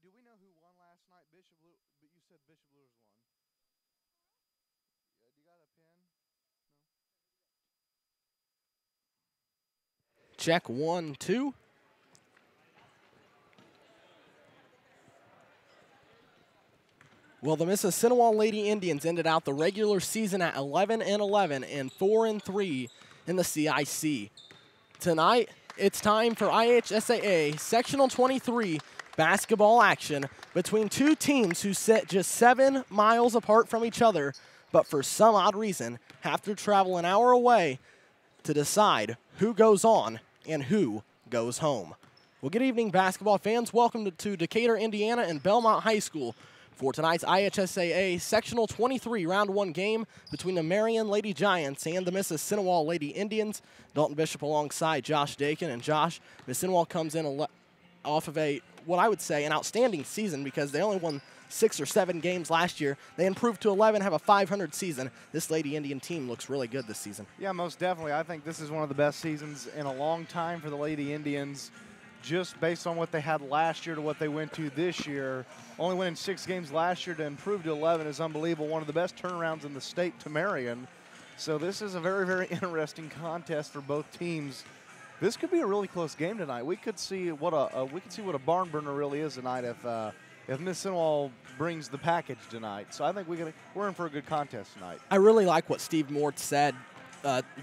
Hey, do we know who won last night? Bishop Blue, but you said Bishop Bluers won. Yeah, do you got a pen? Check 1, 2. Well, the Mississinewa Lady Indians ended out the regular season at 11-11 and 4-3 in the CIC. Tonight, it's time for IHSAA Sectional 23 basketball action between two teams who sit just 7 miles apart from each other, but for some odd reason have to travel an hour away to decide who goes on and who goes home. Well, good evening, basketball fans. Welcome to Decatur, Indiana, and Belmont High School for tonight's IHSAA Sectional 23 Round 1 game between the Marion Lady Giants and the Mississinewa Lady Indians. Dalton Bishop alongside Josh Dakin. And Josh, Mississinewa comes in off of what I would say, an outstanding season because they only won 6 or 7 games last year. They improved to 11, have a 500 season. This Lady Indian team looks really good this season. Yeah, most definitely. I think this is one of the best seasons in a long time for the Lady Indians, just based on what they had last year to what they went to this year. Only winning 6 games last year to improve to 11 is unbelievable. One of the best turnarounds in the state to Marion. So this is a very, very interesting contest for both teams. This could be a really close game tonight. We could see what a barn burner really is tonight if Mississinewa brings the package tonight. So I think we're in for a good contest tonight. I really like what Steve Mort said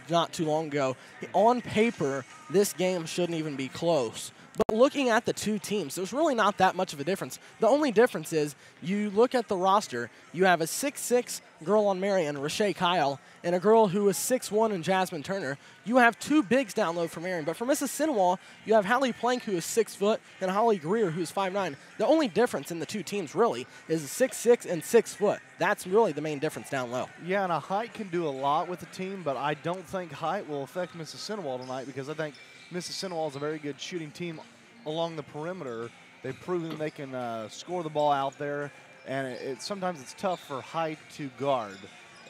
not too long ago. On paper, this game shouldn't even be close. But looking at the two teams, there's really not that much of a difference. The only difference is you look at the roster, you have a 6'6" girl on Marion, Rashay Kyle, and a girl who is 6'1" in Jasmine Turner. You have 2 bigs down low for Marion. But for Mississinewa, you have Hallie Plank, who is 6 foot, and Holly Greer, who is 5'9". The only difference in the two teams, really, is 6'6" and 6 foot. That's really the main difference down low. Yeah, and a height can do a lot with the team, but I don't think height will affect Mississinewa tonight because I think Mississinewa is a very good shooting team along the perimeter. They've proven they can score the ball out there, and sometimes it's tough for height to guard.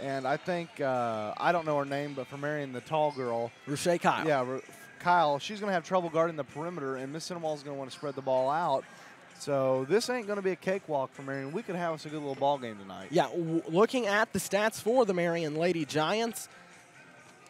And I think, I don't know her name, but for Marion, the tall girl. Rashay Kyle. Yeah, Kyle, she's going to have trouble guarding the perimeter, and Mississinewa is going to want to spread the ball out. So this ain't going to be a cakewalk for Marion. We could have us a good little ball game tonight. Yeah, looking at the stats for the Marion Lady Giants,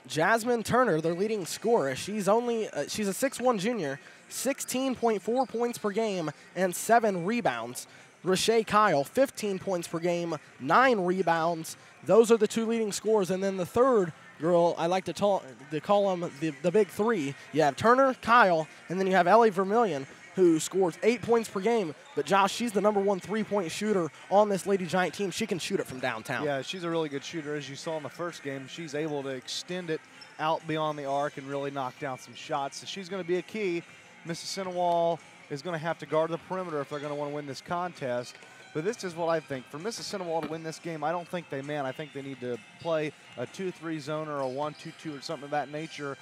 Jasmine Turner, their leading scorer, she's a 6'1" junior, 16.4 points per game and 7 rebounds. Rashay Kyle, 15 points per game, 9 rebounds. Those are the 2 leading scorers. And then the third girl, I like to call them the big 3. You have Turner, Kyle, and then you have Ellie Vermillion, who scores 8 points per game. But, Josh, she's the #1 3-point shooter on this Lady Giant team. She can shoot it from downtown. Yeah, she's a really good shooter. As you saw in the first game, she's able to extend it out beyond the arc and really knock down some shots. So she's going to be a key. Mississinewa is going to have to guard the perimeter if they're going to want to win this contest. But this is what I think. For Mississinewa to win this game, I don't think they man. I think they need to play a 2-3 zone or a 1-2-2 or something of that nature,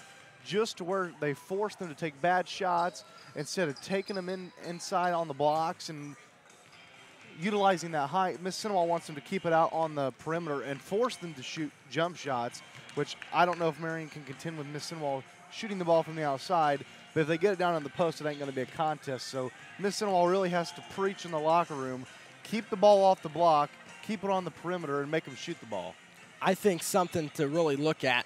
just to where they force them to take bad shots instead of taking them inside on the blocks and utilizing that height. Mississinewa wants them to keep it out on the perimeter and force them to shoot jump shots, which I don't know if Marion can contend with Mississinewa shooting the ball from the outside. But if they get it down on the post, it ain't going to be a contest. So Mississinewa really has to preach in the locker room, keep the ball off the block, keep it on the perimeter, and make them shoot the ball. I think something to really look at,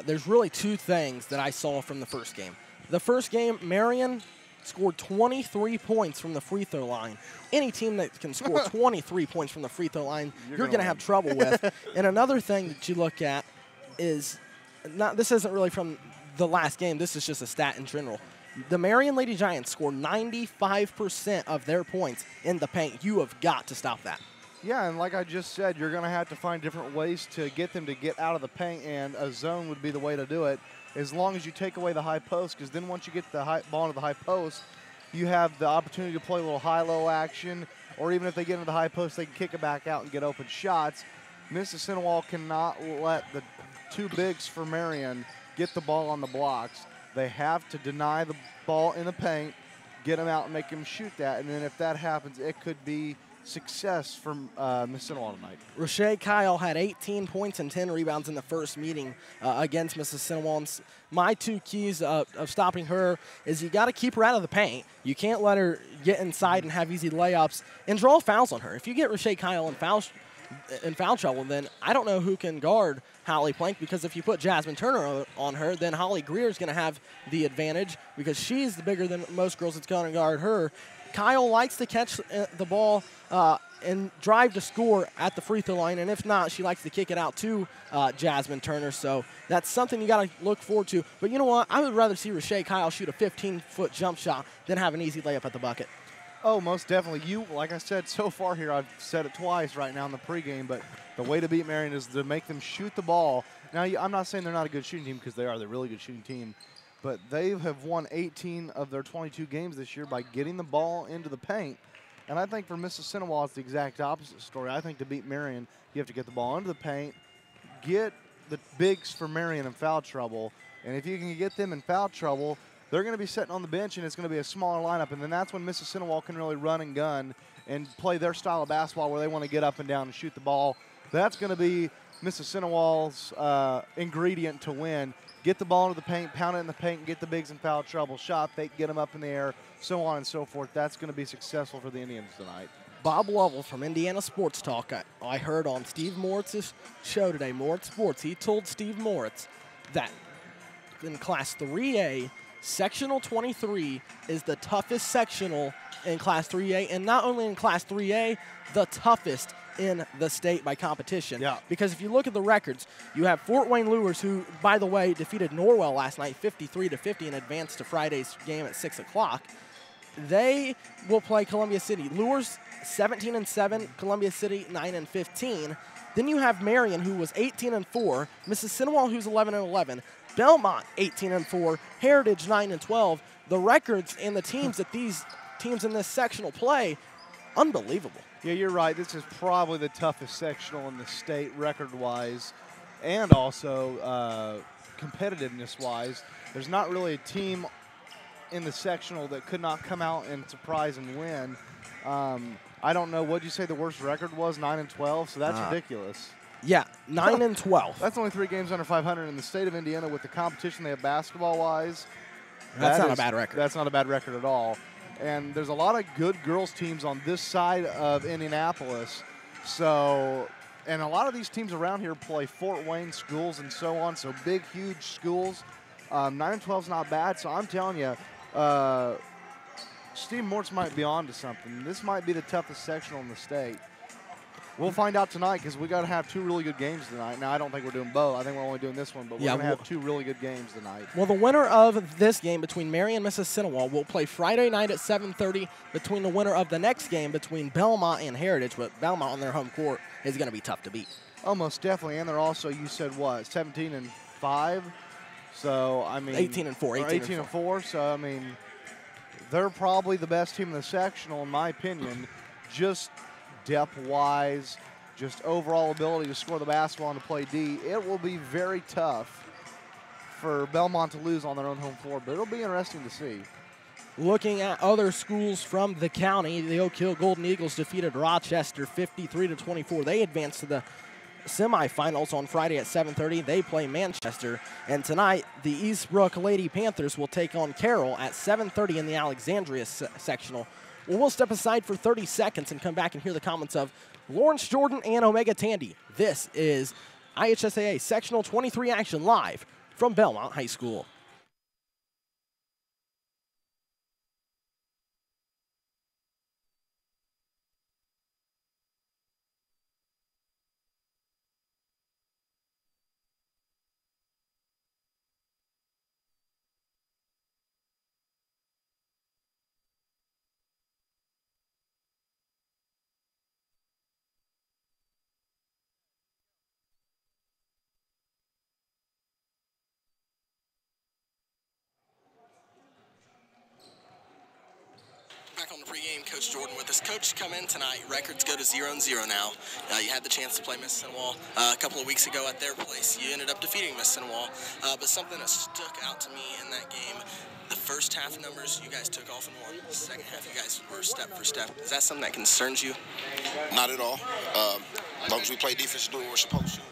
there's really 2 things that I saw from the first game. The first game, Marion scored 23 points from the free throw line. Any team that can score 23 points from the free throw line, you're going to have trouble with. And another thing that you look at is, this isn't really from the last game, this is just a stat in general. The Marion Lady Giants score 95% of their points in the paint. You have got to stop that. Yeah, and like I just said, you're going to have to find different ways to get them to get out of the paint, and a zone would be the way to do it, as long as you take away the high post, because then once you get the ball into the high post, you have the opportunity to play a little high-low action, or even if they get into the high post, they can kick it back out and get open shots. Mississinewa cannot let the 2 bigs for Marion get the ball on the blocks. They have to deny the ball in the paint, get them out and make them shoot that, and then if that happens, it could be success from Mississinewa tonight. Rashay Kyle had 18 points and 10 rebounds in the first meeting against Mississinewa. My two keys of stopping her is you got to keep her out of the paint. You can't let her get inside and have easy layups and draw fouls on her. If you get Rashay Kyle in foul trouble, then I don't know who can guard Holly Plank, because if you put Jasmine Turner on her, then Holly Greer is going to have the advantage because she's the bigger than most girls that's going to guard her. Kyle likes to catch the ball and drive to score at the free throw line, and if not, she likes to kick it out to Jasmine Turner. So that's something you got to look forward to. But you know what? I would rather see Rashay Kyle shoot a 15-foot jump shot than have an easy layup at the bucket. Oh, most definitely. Like I said so far here, I've said it twice right now in the pregame, but the way to beat Marion is to make them shoot the ball. Now, I'm not saying they're not a good shooting team, because they are. They're a really good shooting team. But they have won 18 of their 22 games this year by getting the ball into the paint. And I think for Mississinewa, it's the exact opposite story. I think to beat Marion, you have to get the ball into the paint, get the bigs for Marion in foul trouble, and if you can get them in foul trouble, they're going to be sitting on the bench, and it's going to be a smaller lineup, and then that's when Mississinewa can really run and gun and play their style of basketball where they want to get up and down and shoot the ball. That's going to be Mississinewa's ingredient to win. Get the ball into the paint, pound it in the paint, and get the bigs in foul trouble, shot fake, get them up in the air, so on and so forth. That's going to be successful for the Indians tonight. Bob Lovell from Indiana Sports Talk, I heard on Steve Moritz's show today, Moritz Sports, he told Steve Moritz that in Class 3A, Sectional 23 is the toughest sectional in Class 3A, and not only in Class 3A, the toughest in the state by competition. Yeah. Because if you look at the records, you have Fort Wayne Lures, who, by the way, defeated Norwell last night 53-50 and advanced to Friday's game at 6 o'clock. They will play Columbia City. Lures 17-7, Columbia City 9-15. Then you have Marion, who was 18-4, Mississinewa, who's 11-11, Belmont 18-4, Heritage 9-12. The records and the teams that these teams in this sectional play, unbelievable. Yeah, you're right. This is probably the toughest sectional in the state record-wise, and also competitiveness-wise. There's not really a team in the sectional that could not come out and surprise and win. I don't know. What did you say the worst record was? 9-12. So that's ridiculous. Yeah, 9-12. That's only 3 games under 500 in the state of Indiana with the competition they have basketball-wise. That's not a bad record. That's not a bad record at all. And there's a lot of good girls teams on this side of Indianapolis. So, and a lot of these teams around here play Fort Wayne schools and so on. So big, huge schools. 9-12 is not bad. So I'm telling you, Steve Moritz might be on to something. This might be the toughest sectional in the state. We'll find out tonight, because we got to have 2 really good games tonight. Now, I don't think we're doing both. I think we're only doing this one, but we're going to have 2 really good games tonight. Well, the winner of this game between Marion and Mississinewa will play Friday night at 7:30 between the winner of the next game between Belmont and Heritage. But Belmont on their home court is going to be tough to beat. Oh, most definitely. And they're also, you said what, 17-5? So, I mean. 18-4. 18-4. So, I mean, they're probably the best team in the sectional, in my opinion. Just depth-wise, just overall ability to score the basketball and to play D. It will be very tough for Belmont to lose on their own home floor, but it'll be interesting to see. Looking at other schools from the county, the Oak Hill Golden Eagles defeated Rochester 53-24. They advanced to the semifinals on Friday at 7:30. They play Manchester. And tonight, the Eastbrook Lady Panthers will take on Carroll at 7:30 in the Alexandria sectional. Well, we'll step aside for 30 seconds and come back and hear the comments of Lawrence Jordan and Omega Tandy. This is IHSAA Sectional 23 action live from Belmont High School. pregame, Coach Jordan with us. Coach, come in tonight. Records go to 0-0 now. You had the chance to play Mississinewa a couple of weeks ago at their place. You ended up defeating Mississinewa, but something that stuck out to me in that game, the first half numbers, you guys took off and won. The second half, you guys were step for step. Is that something that concerns you? Not at all. As long as we play defense and do what we're supposed to.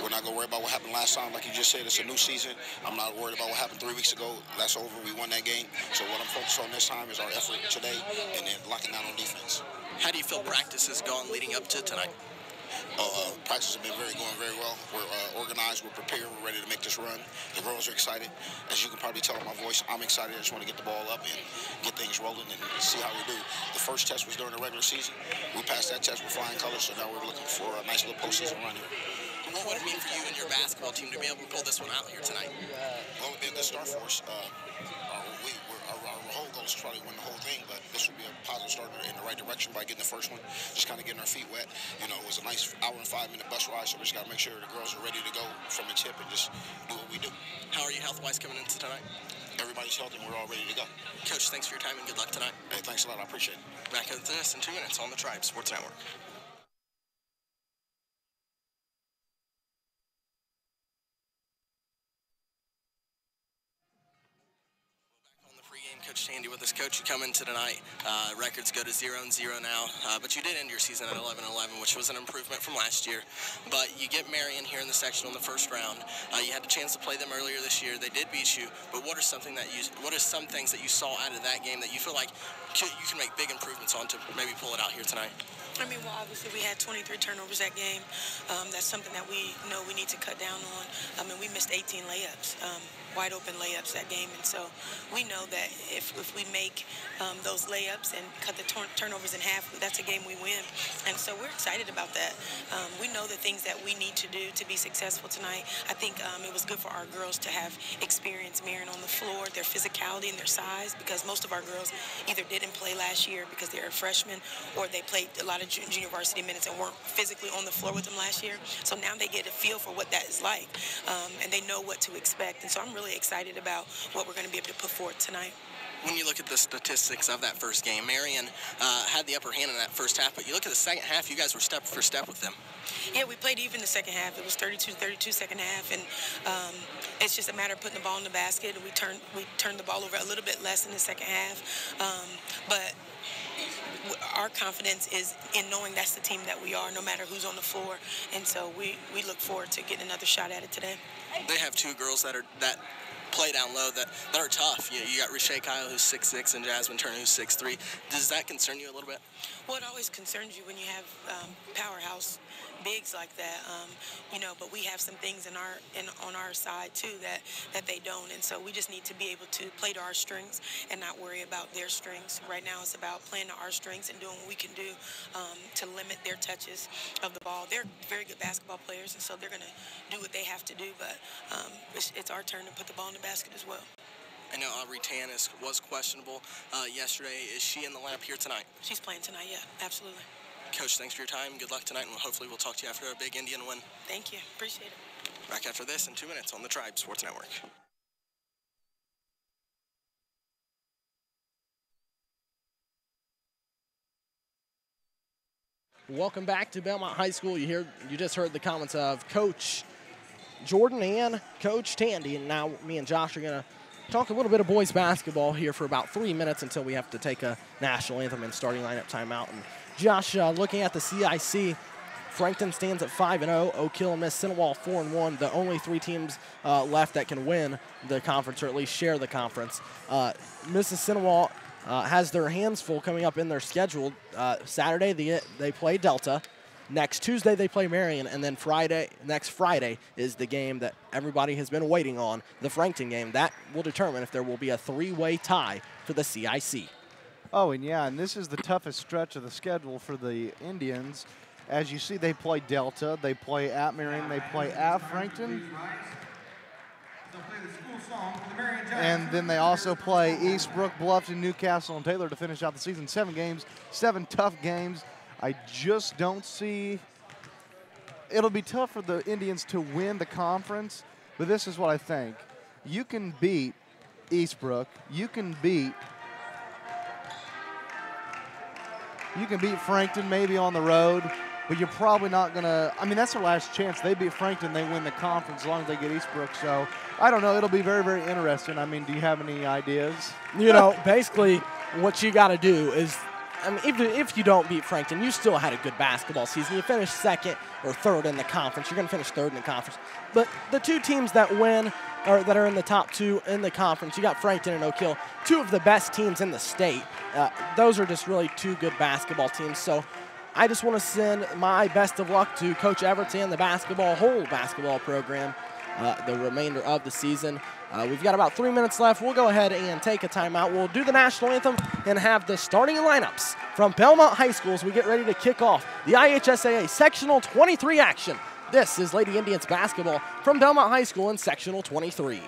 We're not going to worry about what happened last time. Like you just said, it's a new season. I'm not worried about what happened 3 weeks ago. That's over. We won that game. So what I'm focused on this time is our effort today and then locking down on defense. How do you feel practice has gone leading up to tonight? Practice has been going very well. We're organized, we're prepared, we're ready to make this run. The girls are excited. As you can probably tell in my voice, I'm excited. I just want to get the ball up and get things rolling and see how we do. The first test was during the regular season. We passed that test with flying colors, so now we're looking for a nice little postseason run here. What would it mean for you and your basketball team to be able to pull this one out here tonight? Well, it would be a good start for us. Our whole goal is to try to win the whole thing, but this would be a positive start in the right direction by getting the first one, just kind of getting our feet wet. You know, it was a nice hour and 5-minute bus ride, so we just got to make sure the girls are ready to go from the tip and just do what we do. How are you health-wise coming into tonight? Everybody's healthy and we're all ready to go. Coach, thanks for your time and good luck tonight. Hey, thanks a lot. I appreciate it. Back at this in 2 minutes on the Tribe Sports Network. Coach Tandy with us. Coach, you come into tonight. Records go to 0-0 now, but you did end your season at 11-11, which was an improvement from last year. But you get Marion here in the sectional in the first round. You had the chance to play them earlier this year. They did beat you, but what are some things that you saw out of that game that you feel like you can make big improvements on to maybe pull it out here tonight? I mean, well, obviously we had 23 turnovers that game. That's something that we know we need to cut down on. I mean, we missed 18 layups, wide open layups that game. And so we know that if we make those layups and cut the turnovers in half, that's a game we win. And so we're excited about that. We know the things that we need to do to be successful tonight. I think it was good for our girls to have experienced Marion on the floor, their physicality and their size, because most of our girls either didn't play last year because they were freshmen or they played a lot of junior varsity minutes and weren't physically on the floor with them last year. So now they get a feel for what that is like, and they know what to expect. And so I'm really excited about what we're going to be able to put forward tonight. When you look at the statistics of that first game, Marion had the upper hand in that first half, but you look at the second half, you guys were step for step with them. Yeah, we played even the second half. It was 32-32 second half, and it's just a matter of putting the ball in the basket. We turned the ball over a little bit less in the second half, but our confidence is in knowing that's the team that we are, no matter who's on the floor. And so we look forward to getting another shot at it today. They have two girls that play down low that are tough. You got Rishay Kyle, who's 6'6", and Jasmine Turner, who's 6'3". Does that concern you a little bit? Well, it always concerns you when you have powerhouse bigs like that, but we have some things on our side too that they don't, and so we just need to be able to play to our strengths and not worry about their strengths. Right now it's about playing to our strengths and doing what we can do to limit their touches of the ball. They're very good basketball players, and so they're going to do what they have to do, but it's our turn to put the ball in the basket as well. I know Aubrey Tan was questionable yesterday. Is she in the lineup here tonight? She's playing tonight, yeah, absolutely. Coach, thanks for your time. Good luck tonight, and hopefully we'll talk to you after a big Indian win. Thank you. Appreciate it. Back after this in 2 minutes on the Tribe Sports Network. Welcome back to Belmont High School. You just heard the comments of Coach Jordan and Coach Tandy, and now me and Josh are going to talk a little bit of boys basketball here for about 3 minutes until we have to take a national anthem and starting lineup timeout. And Josh, looking at the CIC, Frankton stands at 5-0. Oak Hill and Mississinewa 4-1. The only three teams left that can win the conference, or at least share the conference. Mississinewa has their hands full coming up in their schedule. Saturday they play Delta. Next Tuesday they play Marion, and then next Friday is the game that everybody has been waiting on, the Frankton game. That will determine if there will be a three-way tie for the CIC. Oh, and this is the toughest stretch of the schedule for the Indians. As you see, they play Delta, they play at Marion, they play at Frankton. And then they also play Eastbrook, Bluffton, Newcastle, and Taylor to finish out the season. 7 games, 7 tough games. I just don't see – it'll be tough for the Indians to win the conference, but this is what I think. You can beat Eastbrook. You can beat You can beat Frankton maybe on the road, but you're probably not going to – I mean, that's their last chance. They beat Frankton, they win the conference as long as they get Eastbrook. So, I don't know. It'll be very, very interesting. I mean, do you have any ideas? You know, basically what you got to do is – I mean, if you don't beat Frankton, you still had a good basketball season. You finished second or third in the conference. You're going to finish third in the conference. But the two teams that win or that are in the top two in the conference, you got Frankton and Oak Hill, two of the best teams in the state. Those are just really two good basketball teams. So I just want to send my best of luck to Coach Everett and the whole basketball program the remainder of the season. We've got about 3 minutes left. We'll go ahead and take a timeout. We'll do the national anthem and have the starting lineups from Belmont High School as we get ready to kick off the IHSAA Sectional 23 action. This is Lady Indians basketball from Belmont High School in Sectional 23.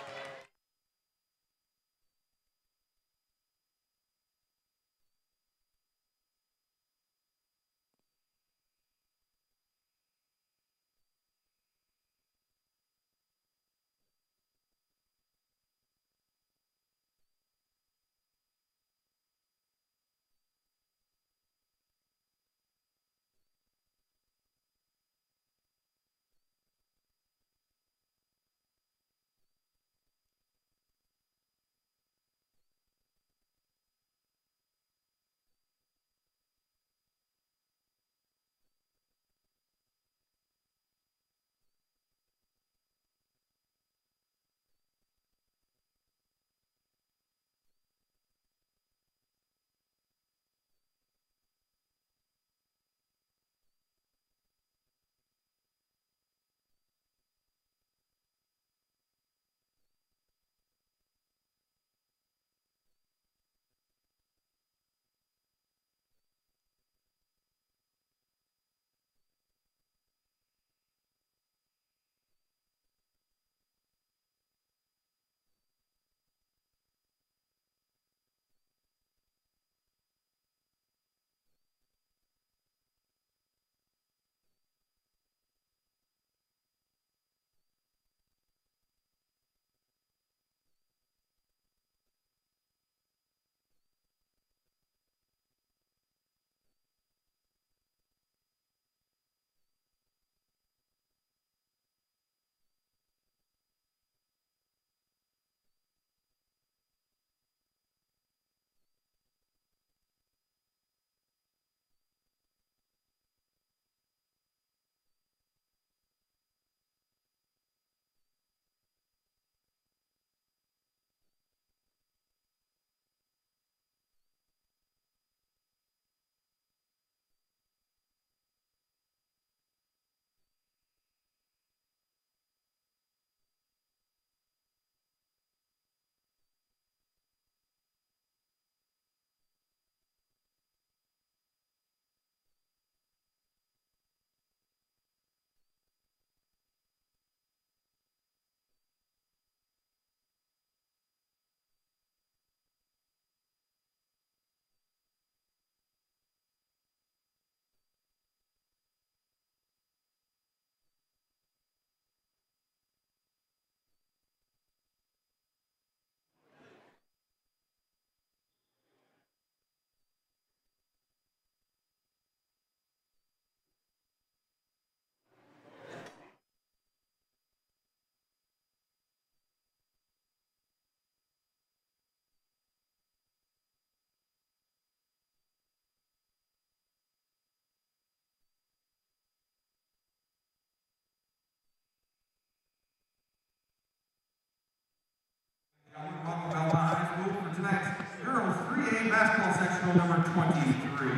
Welcome Belmont High School for tonight's Girls 3A Basketball Sectional number 23.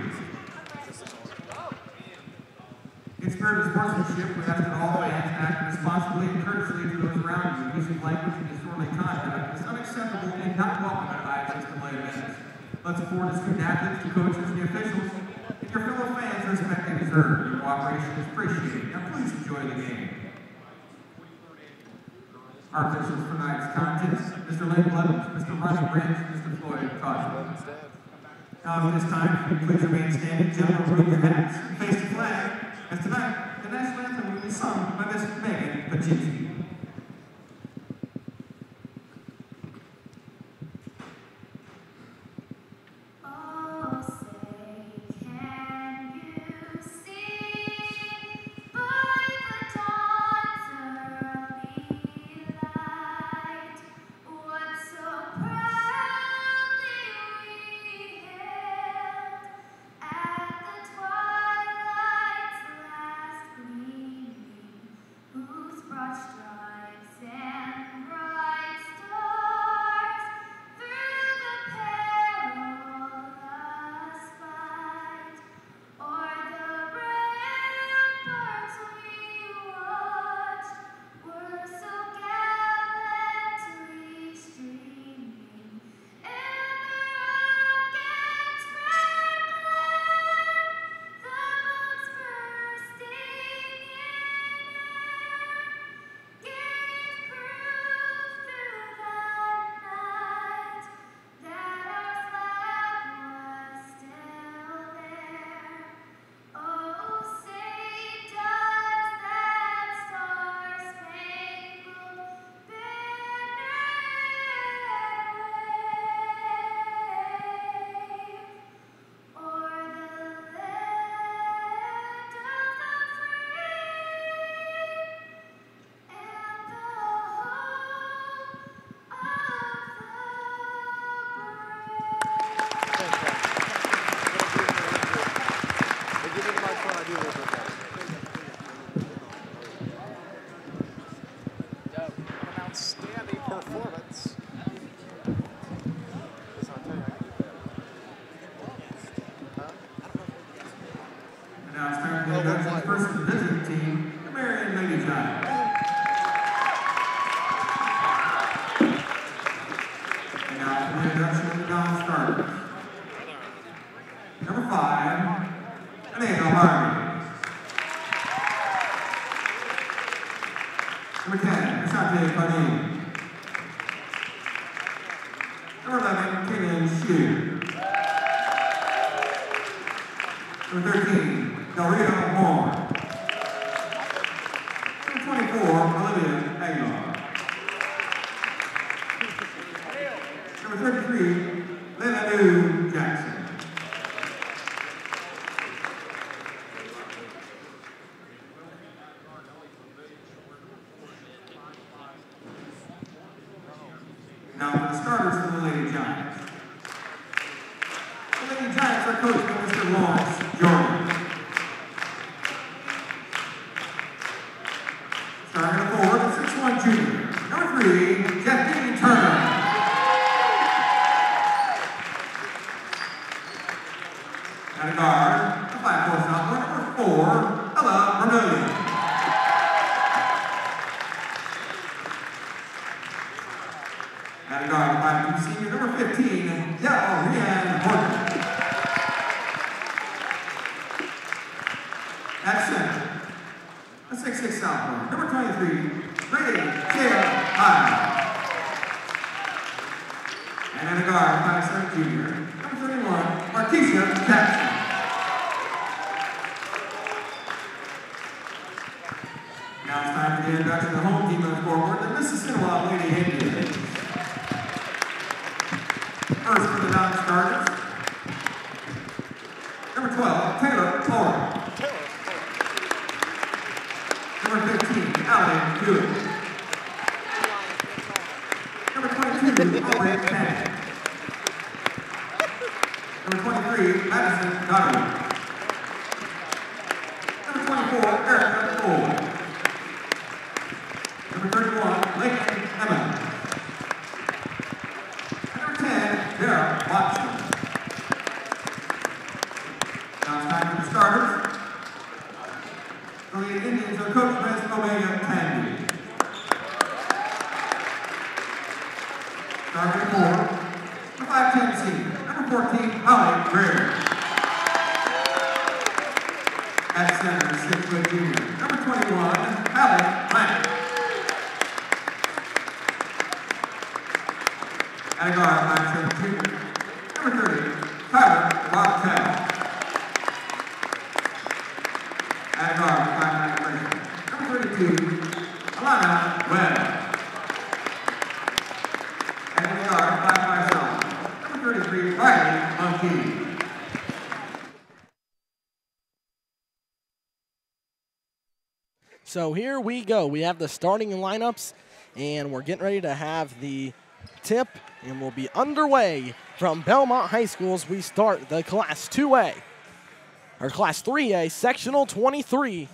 In spirit of sportsmanship, we ask that all fans act responsibly and courteously to those around you. Use of language and disorderly conduct is unacceptable and not welcome at IHSAA events. Let's afford the student athletes, the coaches, and the officials, and your fellow fans the respect they deserve. Your cooperation is appreciated. Now please enjoy the game. Our officials for tonight's contest, Mr. Lane Blevins, Mr. Ronnie Branch, Mr. Floyd Caution. Now at this time, please remain standing, gentlemen, remove your hats, and face the flag, as tonight, the national anthem will be sung by Miss Megan Pacinski. Oh, say, can Number 10, Asante Carney. Number 11, Kaylin Hsu. Number 13, Del Rio Moore. Number 24, Olivia Aguilar. Number 33, Leilani Jackson. Now for the starters for the Lady Giants. The Lady Giants are coached by Mr. Lawrence Jordan. Starting at forward, 6'1" junior. Number 3, Jeffrey Turner. At a guard, the 5'4" sophomore, number 4, Ella Vermillion. At a guard, the 5'2" senior, number 15, Rianne Horton. At center, a 6'6" sophomore, number 23, Brady J.R. High. And at a guard, 5'7" junior, number 31, Markeisha Jackson. Now it's time for the introduction of the home team on the scoreboard, the Mississinewa Lady Indians. First for the non-starters, number 12, Taylor Torrey. Number 15, Allie Hewitt. Number 22, Aubrey Tang. Number 23, Madison Goddard. Number 24, Erica Cole. Number 31, Lakeland Emmons. And number 10, Dara Watson. Now it's time for the starters. The Indians are coached by Miss Omega Tandy. Starting at 4, the 5'10" senior, number 14, Holly Greer. At center, 6' junior, number 21, Allie Blank. At a guard, 5'7" junior, number 30, Tyler Bartell. At a guard, 5'9" freshman, number 32, Alana Webb. And at a guard, 5'5" sophomore, number 33, Riley Monkey. So here we go. We have the starting lineups, and we're getting ready to have the tip, and we'll be underway from Belmont High School as we start the Class 2A, or Class 3A, Sectional 23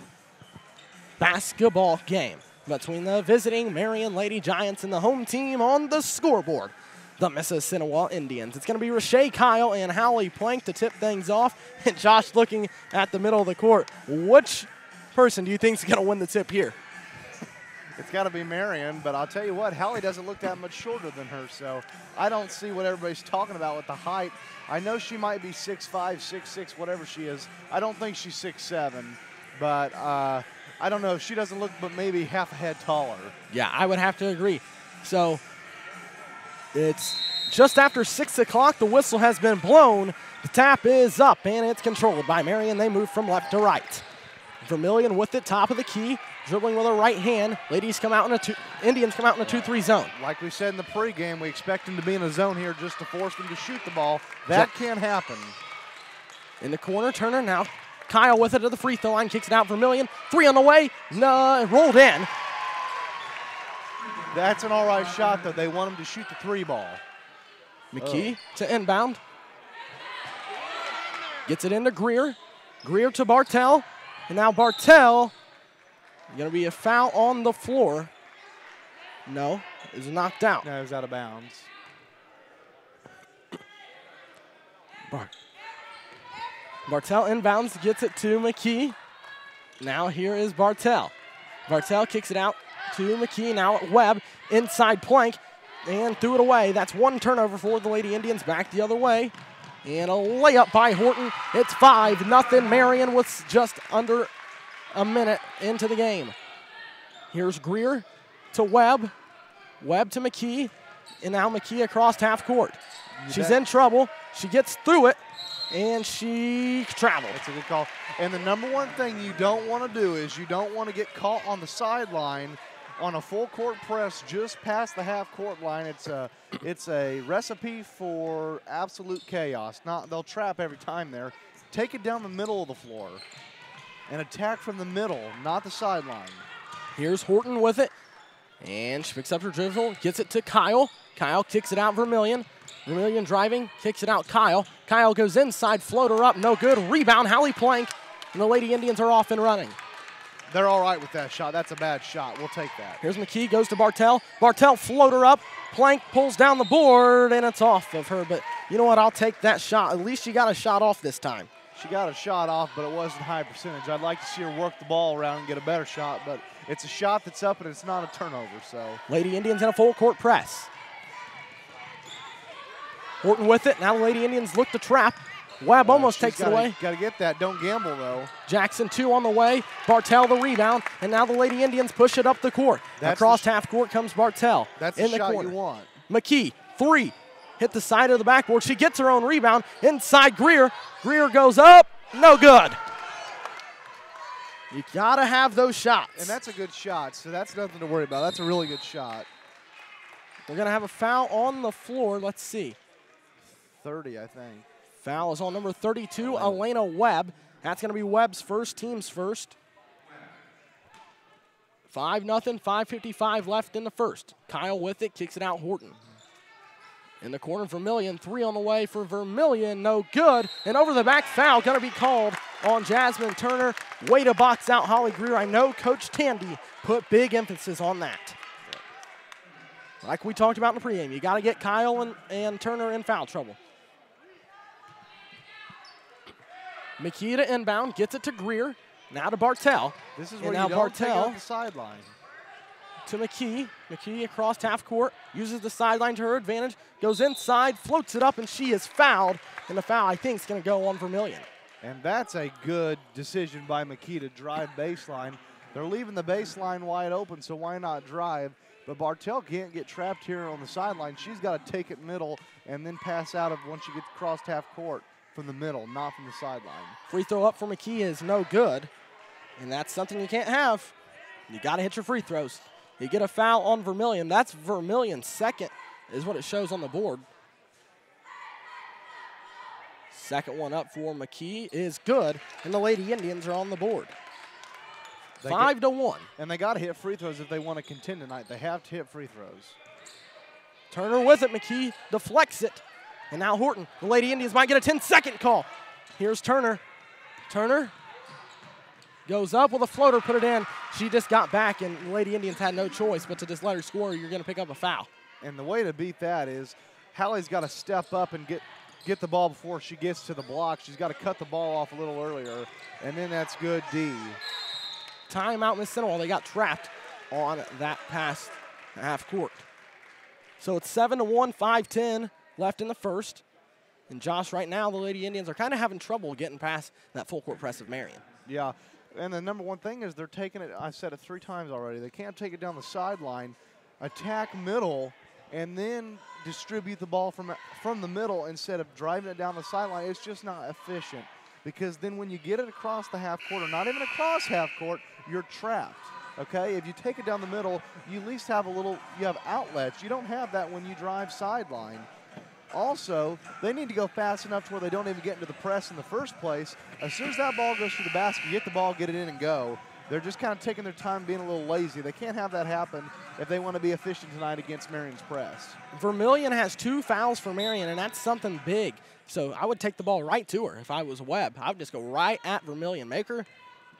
basketball game between the visiting Marion Lady Giants and the home team on the scoreboard, the Mississinewa Indians. It's going to be Rashay Kyle and Hallie Plank to tip things off, and Josh looking at the middle of the court. Which person do you think is going to win the tip here? It's got to be Marion, but I'll tell you what, Hallie doesn't look that much shorter than her, so I don't see what everybody's talking about with the height. I know she might be 6'5", 6'6", whatever she is. I don't think she's 6'7", but I don't know. She doesn't look but maybe half a head taller. Yeah, I would have to agree. So it's just after 6 o'clock. The whistle has been blown. The tap is up, and it's controlled by Marion. They move from left to right. Vermillion with it, top of the key, dribbling with her right hand. Indians come out in a 2-3 zone. Like we said in the pregame, we expect them to be in a zone here just to force them to shoot the ball. That can't happen. In the corner, Turner now. Kyle with it to the free throw line, kicks it out. Vermillion, 3 on the way. No, it rolled in. That's an all right shot, though. They want him to shoot the 3 ball. McKee to inbound. Gets it into Greer. Greer to Bartell. And now Bartell, going to be a foul on the floor. No, is knocked out. No, it was out of bounds. Bartell inbounds, gets it to McKee. Now here is Bartell. Bartell kicks it out to McKee. Now at Webb, inside Plank, and threw it away. That's 1 turnover for the Lady Indians. Back the other way. And a layup by Horton. It's 5-0. Marion with just under a minute into the game. Here's Greer. to Webb. Webb to McKee. And now McKee across half court. She's in trouble. She gets through it, and she traveled. That's a good call. And the number one thing you don't want to do is you don't want to get caught on the sideline on a full court press just past the half court line. It's a recipe for absolute chaos. They'll trap every time there. Take it down the middle of the floor and attack from the middle, not the sideline. Here's Horton with it, and she picks up her dribble, gets it to Kyle. Kyle kicks it out Vermillion. Vermillion driving, kicks it out Kyle. Kyle goes inside, floater up, no good. Rebound, Hallie Plank, and the Lady Indians are off and running. They're all right with that shot. That's a bad shot. We'll take that. Here's McKee, goes to Bartell. Bartell floater up. Plank pulls down the board, and it's off of her. But you know what? I'll take that shot. At least she got a shot off this time. She got a shot off, but it wasn't high percentage. I'd like to see her work the ball around and get a better shot, but it's a shot that's up, and it's not a turnover. So Lady Indians in a full court press. Horton with it. Now the Lady Indians look to trap. Webb almost takes it away. Got to get that. Don't gamble, though. Jackson, 2 on the way. Bartell the rebound. And now the Lady Indians push it up the court. Across half court comes Bartell. That's the shot you want. McKee, 3. Hit the side of the backboard. She gets her own rebound. Inside Greer. Greer goes up. No good. You got to have those shots. And that's a good shot, so that's nothing to worry about. That's a really good shot. We're going to have a foul on the floor. Let's see. 30, I think. Foul is on number 32, Elena Webb. That's going to be Webb's first, team's first. 5-0, 5:55 left in the first. Kyle with it, kicks it out Horton. In the corner, Vermillion, 3 on the way for Vermillion, no good. And over the back foul, going to be called on Jasmine Turner. Way to box out Holly Greer. I know Coach Tandy put big emphasis on that. Like we talked about in the pregame, you got to get Kyle and Turner in foul trouble. McKee to inbound, gets it to Greer. Now to Bartell. This is where you don't take it off the sideline. To McKee. McKee across half court, uses the sideline to her advantage, goes inside, floats it up, and she is fouled. And the foul, I think, is going to go on Vermillion. And that's a good decision by McKee to drive baseline. They're leaving the baseline wide open, so why not drive? But Bartell can't get trapped here on the sideline. She's got to take it middle and then pass out of once she gets crossed half court. From the middle, not from the sideline. Free throw up for McKee is no good, and that's something you can't have. You got to hit your free throws. You get a foul on Vermillion. That's Vermillion's second, is what it shows on the board. Second one up for McKee is good, and the Lady Indians are on the board. 5-1. And they got to hit free throws if they want to contend tonight. They have to hit free throws. Turner with it. McKee deflects it. And now Horton, the Lady Indians might get a 10-second call. Here's Turner. Turner goes up with a floater, put it in. She just got back, and the Lady Indians had no choice but to just let her score. You're going to pick up a foul. And the way to beat that is Hallie's got to step up and get the ball before she gets to the block. She's got to cut the ball off a little earlier, and then that's good D. Timeout, Mississinewa. They got trapped on that pass half court. So it's 7-1, 5-10. Left in the first. And Josh, right now, the Lady Indians are kind of having trouble getting past that full court press of Marion. Yeah, and the number one thing is they're taking it, I said it 3 times already, they can't take it down the sideline, attack middle, and then distribute the ball from the middle instead of driving it down the sideline. It's just not efficient because then when you get it across the half court, or not even across half court, you're trapped. Okay, if you take it down the middle, you at least have you have outlets. You don't have that when you drive sideline. Also, they need to go fast enough to where they don't even get into the press in the first place. As soon as that ball goes through the basket, you get the ball, get it in, and go. They're just kind of taking their time, being a little lazy. They can't have that happen if they want to be efficient tonight against Marion's press. Vermillion has 2 fouls for Marion, and that's something big. So I would take the ball right to her if I was Webb. I would just go right at Vermillion. Make her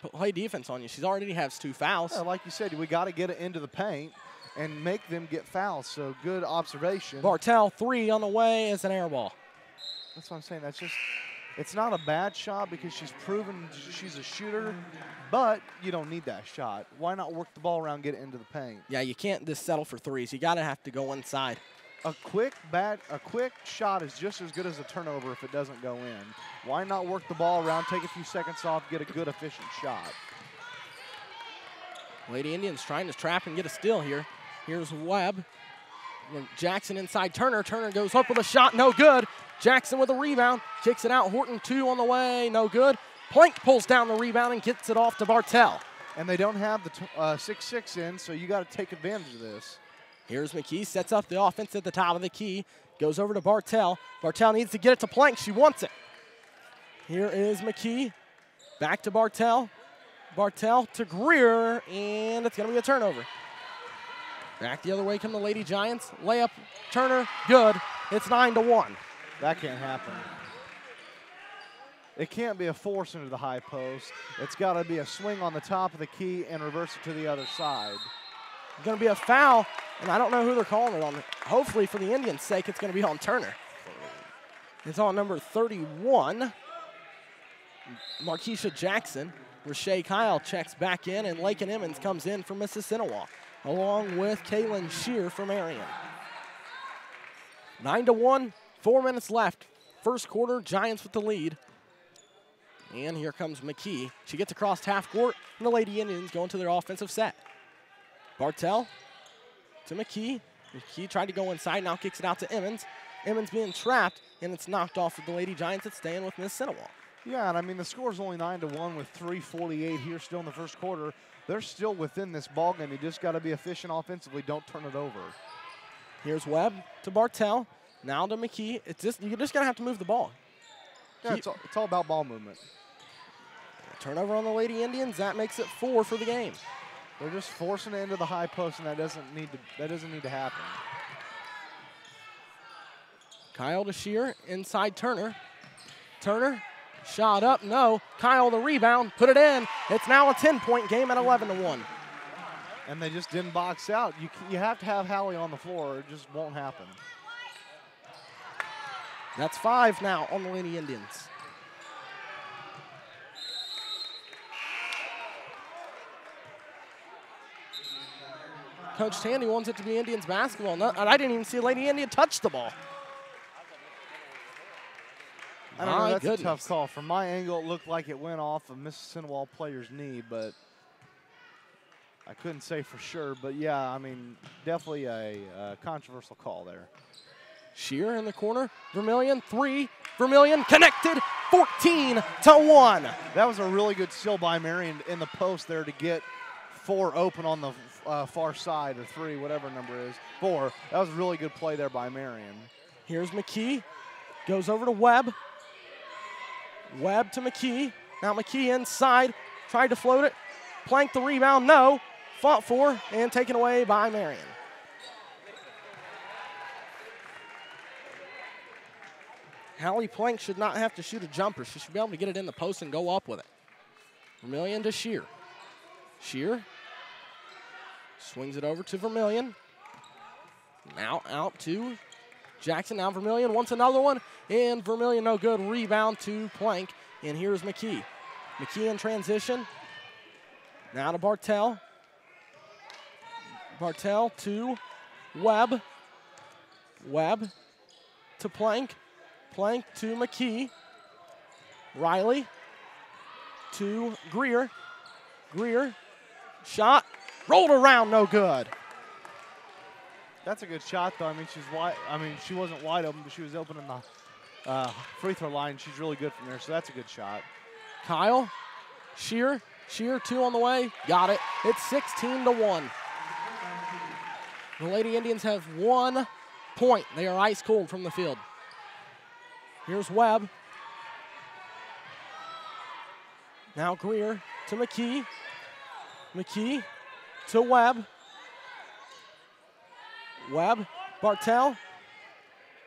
play defense on you. She's already has 2 fouls. Yeah, like you said, we got to get it into the paint and make them get fouls. So good observation. Bartell, 3 on the way is an air ball. That's what I'm saying. That's just, it's not a bad shot because she's proven she's a shooter, but you don't need that shot. Why not work the ball around, get it into the paint? Yeah, you can't just settle for 3s. You got to have to go inside. A quick shot is just as good as a turnover if it doesn't go in. Why not work the ball around, take a few seconds off, get a good, efficient shot? Lady Indians trying to trap and get a steal here. Here's Webb. Jackson inside Turner. Turner goes up with a shot, no good. Jackson with a rebound, kicks it out. Horton 2 on the way, no good. Plank pulls down the rebound and gets it off to Bartell. And they don't have the 6-6 in, so you got to take advantage of this. Here's McKee, sets up the offense at the top of the key. Goes over to Bartell. Bartell needs to get it to Plank. She wants it. Here is McKee. Back to Bartell. Bartell to Greer, and it's going to be a turnover. Back the other way come the Lady Giants. Layup, Turner, good. It's 9-1. That can't happen. It can't be a force into the high post. It's got to be a swing on the top of the key and reverse it to the other side. It's going to be a foul, and I don't know who they're calling it on. Hopefully, for the Indians' sake, it's going to be on Turner. It's on number 31, Markeisha Jackson. Rashay Kyle checks back in, and Lakin Emmons comes in for Mississinewa, along with Kaylin Shear for Marion. 9-1, 4 minutes left. First quarter, Giants with the lead. And here comes McKee. She gets across half court, and the Lady Indians go into their offensive set. Bartell to McKee. McKee tried to go inside, now kicks it out to Emmons. Emmons being trapped, and it's knocked off of the Lady Giants. It's staying with Mississinewa. Yeah, and I mean, the score's only 9-1 with 3:48 here still in the first quarter. They're still within this ballgame. You just got to be efficient offensively. Don't turn it over. Here's Webb to Bartell. Now to McKee. You're just going to have to move the ball. Yeah, it's all about ball movement. Turnover on the Lady Indians. That makes it 4 for the game. They're just forcing it into the high post, and that doesn't need to happen. Kyle to Shear, inside Turner. Turner, shot up, no. Kyle the rebound, put it in. It's now a 10-point game at 11-1. And they just didn't box out. You have to have Hallie on the floor, or it just won't happen. That's 5 now on the Lady Indians. Coach Tandy wants it to be Indians basketball. And I didn't even see a Lady Indian touch the ball. I don't know, that's a tough call. From my angle, it looked like it went off a Mississinewa player's knee, but I couldn't say for sure. But, yeah, I mean, definitely a controversial call there. Shear in the corner. Vermillion, 3. Vermillion connected, 14-1. That was a really good steal by Marion in the post there to get 4 open on the far side, or 3, whatever number is. 4. That was a really good play there by Marion. Here's McKee. Goes over to Webb. Webb to McKee. Now McKee inside. Tried to float it. Planked the rebound. No. Fought for and taken away by Marion. Hallie Plank should not have to shoot a jumper. She should be able to get it in the post and go up with it. Vermillion to Shear. Shear swings it over to Vermillion. Now out to Jackson. Now Vermillion wants another one. And Vermillion no good. Rebound to Plank. And here's McKee. McKee in transition. Now to Bartell. Bartell to Webb. Webb to Plank. Plank to McKee. Riley to Greer. Greer. Shot. Rolled around, no good. That's a good shot, though. I mean, she wasn't wide open, but she was open in the free throw line. She's really good from there, so that's a good shot. Kyle. Shear. Shear, 2 on the way. Got it. It's 16-1. The Lady Indians have 1 point. They are ice cold from the field. Here's Webb. Now Greer to McKee. McKee to Webb. Webb. Bartell.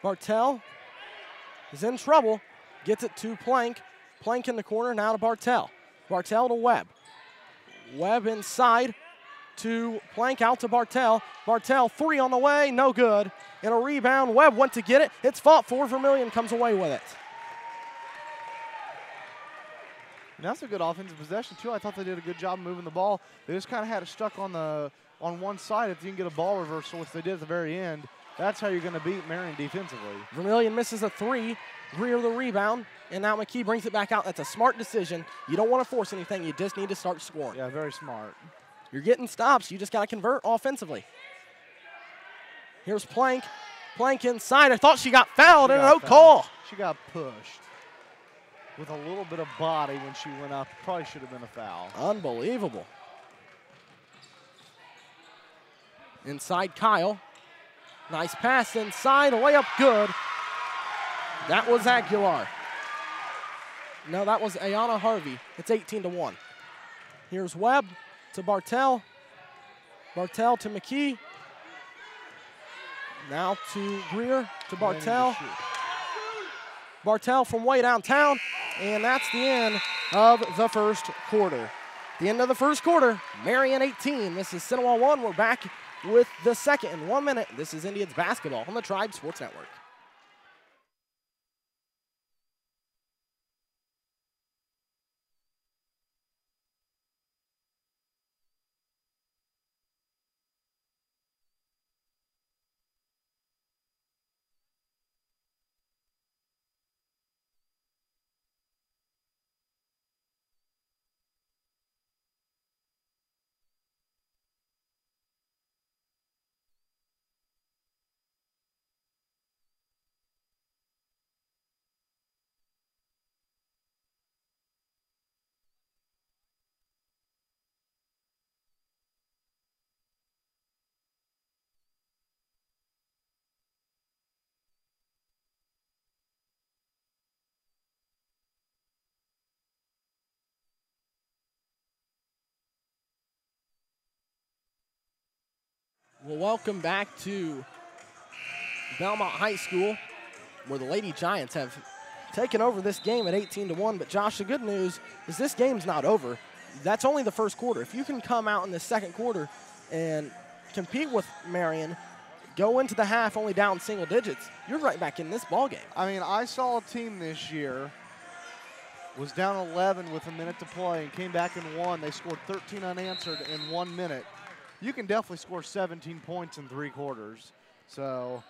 Bartell is in trouble. Gets it to Plank. Plank in the corner. Now to Bartell. Bartell to Webb. Webb inside to Plank. Out to Bartell. Bartell, 3 on the way. No good. And a rebound. Webb went to get it. It's fought for. Vermillion comes away with it. And that's a good offensive possession, too. I thought they did a good job moving the ball. They just kind of had it stuck on one side. If you can get a ball reversal, which they did at the very end, that's how you're going to beat Marion defensively. Vermillion misses a 3. Greer the rebound. And now McKee brings it back out. That's a smart decision. You don't want to force anything. You just need to start scoring. Yeah, very smart. You're getting stops. You just got to convert offensively. Here's Plank. Plank inside. I thought she got fouled and no call. She got pushed with a little bit of body when she went up. Probably should have been a foul. Unbelievable. Inside Kyle. Nice pass inside. A layup good. That was Aguilar. No, that was Ayana Harvey. It's 18-1. Here's Webb to Bartell. Bartell to McKee. Now to Greer to Bartell. Bartell from way downtown. And that's the end of the first quarter. The end of the first quarter, Marion 18, Mississinewa 1. We're back with the second in 1 minute. This is Indians basketball on the Tribe Sports Network. Well, welcome back to Belmont High School, where the Lady Giants have taken over this game at 18-1. But Josh, the good news is this game's not over. That's only the first quarter. If you can come out in the second quarter and compete with Marion, go into the half only down single digits, you're right back in this ballgame. I mean, I saw a team this year was down 11 with a minute to play and came back and won. They scored 13 unanswered in 1 minute. You can definitely score 17 points in 3 quarters. So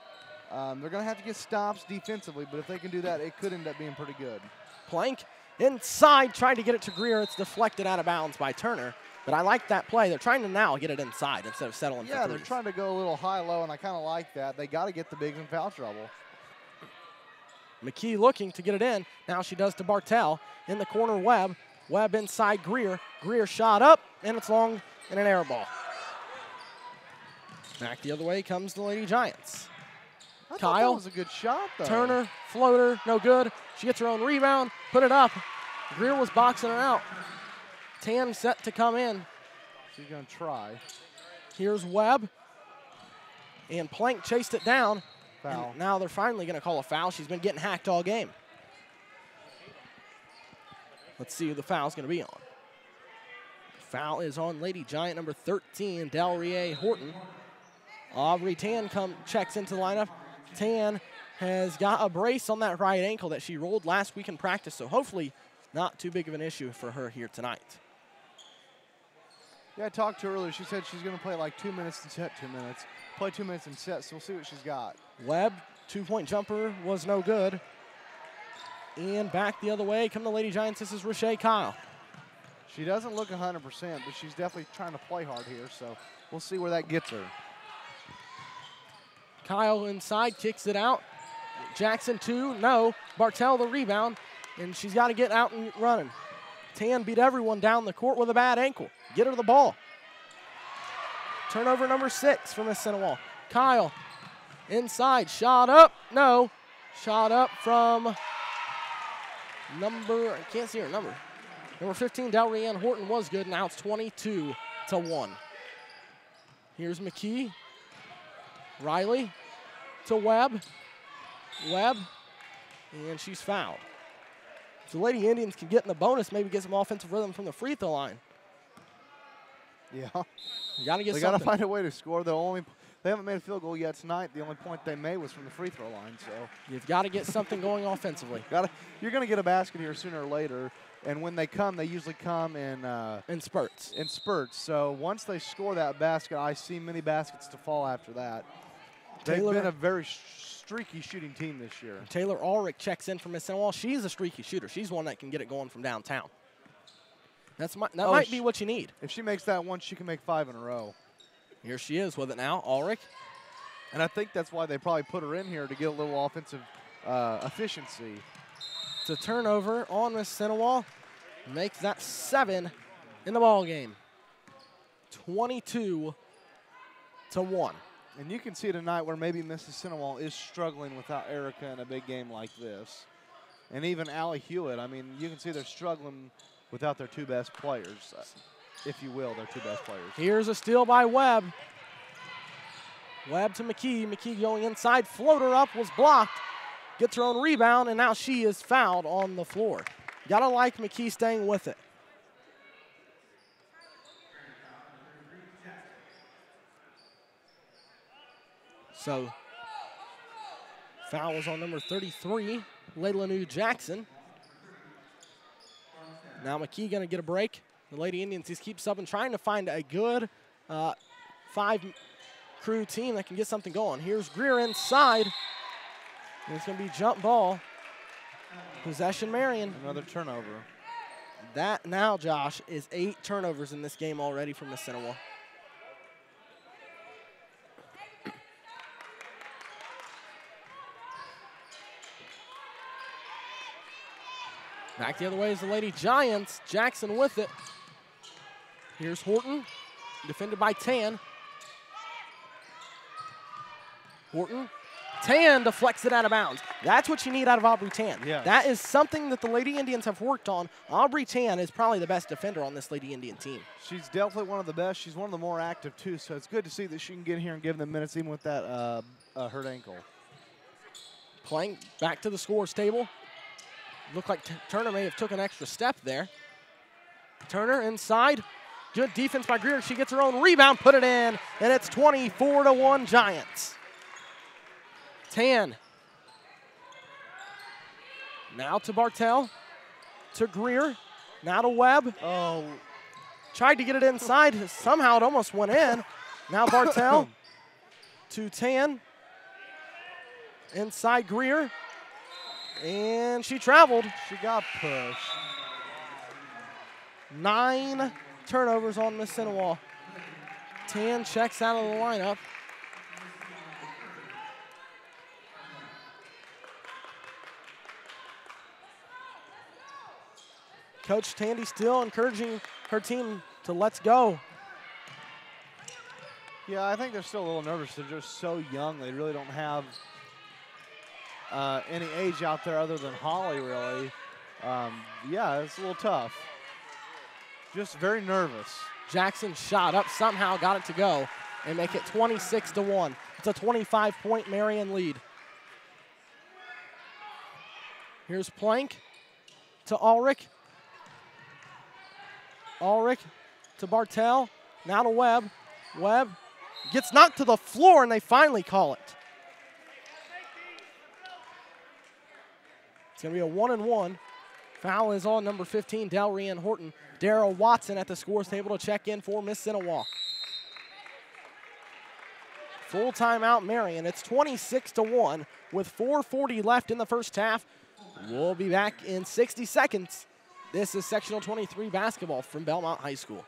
they're going to have to get stops defensively, but if they can do that, it could end up being pretty good. Plank inside, trying to get it to Greer. It's deflected out of bounds by Turner. But I like that play. They're trying to now get it inside instead of settling for threes. Yeah, they're trying to go a little high-low, and I kind of like that. They got to get the bigs in foul trouble. McKee looking to get it in. Now she does to Bartell. In the corner, Webb. Webb inside Greer. Greer shot up, and it's long and an air ball. Back the other way comes the Lady Giants. I Kyle. thought that was a good shot, though. Turner, floater, no good. She gets her own rebound, put it up. Greer was boxing her out. Tan set to come in. She's going to try. Here's Webb. And Plank chased it down. Foul. And now they're finally going to call a foul. She's been getting hacked all game. Let's see who the foul's going to be on. Foul is on Lady Giant number 13, Delrie Horton. Aubrey Tan checks into the lineup. Tan has got a brace on that right ankle that she rolled last week in practice, so hopefully not too big of an issue for her here tonight. Yeah, I talked to her earlier. She said she's going to play like 2 minutes and set 2 minutes. Play 2 minutes and set, so we'll see what she's got. Webb, two-point jumper was no good. And back the other way come the Lady Giants. This is Rashay Kyle. She doesn't look 100%, but she's definitely trying to play hard here, so we'll see where that gets her. Kyle inside, kicks it out. Jackson, 2, no. Bartell, the rebound, and she's got to get out and running. Tan beat everyone down the court with a bad ankle. Get her the ball. Turnover number 6 for Mississinewa. Kyle inside, shot up, no. Shot up from number, I can't see her number. Number 15, Delrie Horton was good. Now it's 22-1. Here's McKee. Riley to Webb. Webb, and she's fouled. If the Lady Indians can get in the bonus, maybe get some offensive rhythm from the free throw line. Yeah. You got to get they got to find a way to score. They haven't made a field goal yet tonight. The only point they made was from the free throw line. So you've got to get something going offensively. You're going to get a basket here sooner or later. And when they come, they usually come in spurts. In spurts. So once they score that basket, I see many baskets to fall after that. They've been a very streaky shooting team this year. Taylor Ulrich checks in from Mississinewa. She's a streaky shooter. She's one that can get it going from downtown. That might be what you need. If she makes that one, she can make 5 in a row. Here she is with it now. Ulrich And I think that's why they probably put her in here, to get a little offensive efficiency. It's a turnover on Mississinewa. Makes that 7 in the ball game. 22-1. And you can see tonight where maybe Mississinewa is struggling without Erica in a big game like this. And even Allie Hewitt, I mean, you can see they're struggling without their two best players, if you will, their two best players. Here's a steal by Webb. Webb to McKee. McKee going inside, floater up, was blocked. Gets her own rebound, and now she is fouled on the floor. Gotta like McKee staying with it. So, foul was on number 33, Layla New Jackson. Now McKee gonna get a break. The Lady Indians just keep subbing, trying to find a good 5-crew team that can get something going. Here's Greer inside. And it's gonna be jump ball. Possession Marion. Another turnover. That now, Josh, is 8 turnovers in this game already from Mississinewa. Back the other way is the Lady Giants. Jackson with it. Here's Horton, defended by Tan. Horton. Tan deflects it out of bounds. That's what you need out of Aubrey Tan. Yes. That is something that the Lady Indians have worked on. Aubrey Tan is probably the best defender on this Lady Indian team. She's definitely one of the best. She's one of the more active, too, so it's good to see that she can get here and give them minutes even with that hurt ankle. Playing back to the scores table. Looked like Turner may have took an extra step there. Turner inside. Good defense by Greer. She gets her own rebound, put it in, and it's 24-1 Giants. Tan. Now to Bartell. To Greer. Now to Webb. Oh. Tried to get it inside. Somehow it almost went in. Now Bartell to Tan. Inside Greer. And she traveled. She got pushed. 9 turnovers on Mississinewa. Tan checks out of the lineup. Coach Tandy still encouraging her team to let's go. Yeah, I think they're still a little nervous. They're just so young. They really don't have any age out there other than Holly, really. Yeah, it's a little tough. Just very nervous. Jackson shot up, somehow got it to go, and make it 26-1. It's a 25-point Marion lead. Here's Plank to Ulrich. Ulrich to Bartell. Now to Webb. Webb gets knocked to the floor, and they finally call it. It's going to be a 1-and-1. Foul is on number 15, Delrianne Horton. Darrell Watson at the scores table to check in for Mississinewa. Full timeout Marion. It's 26-1 with 4:40 left in the first half. We'll be back in 60 seconds. This is Sectional 23 basketball from Belmont High School.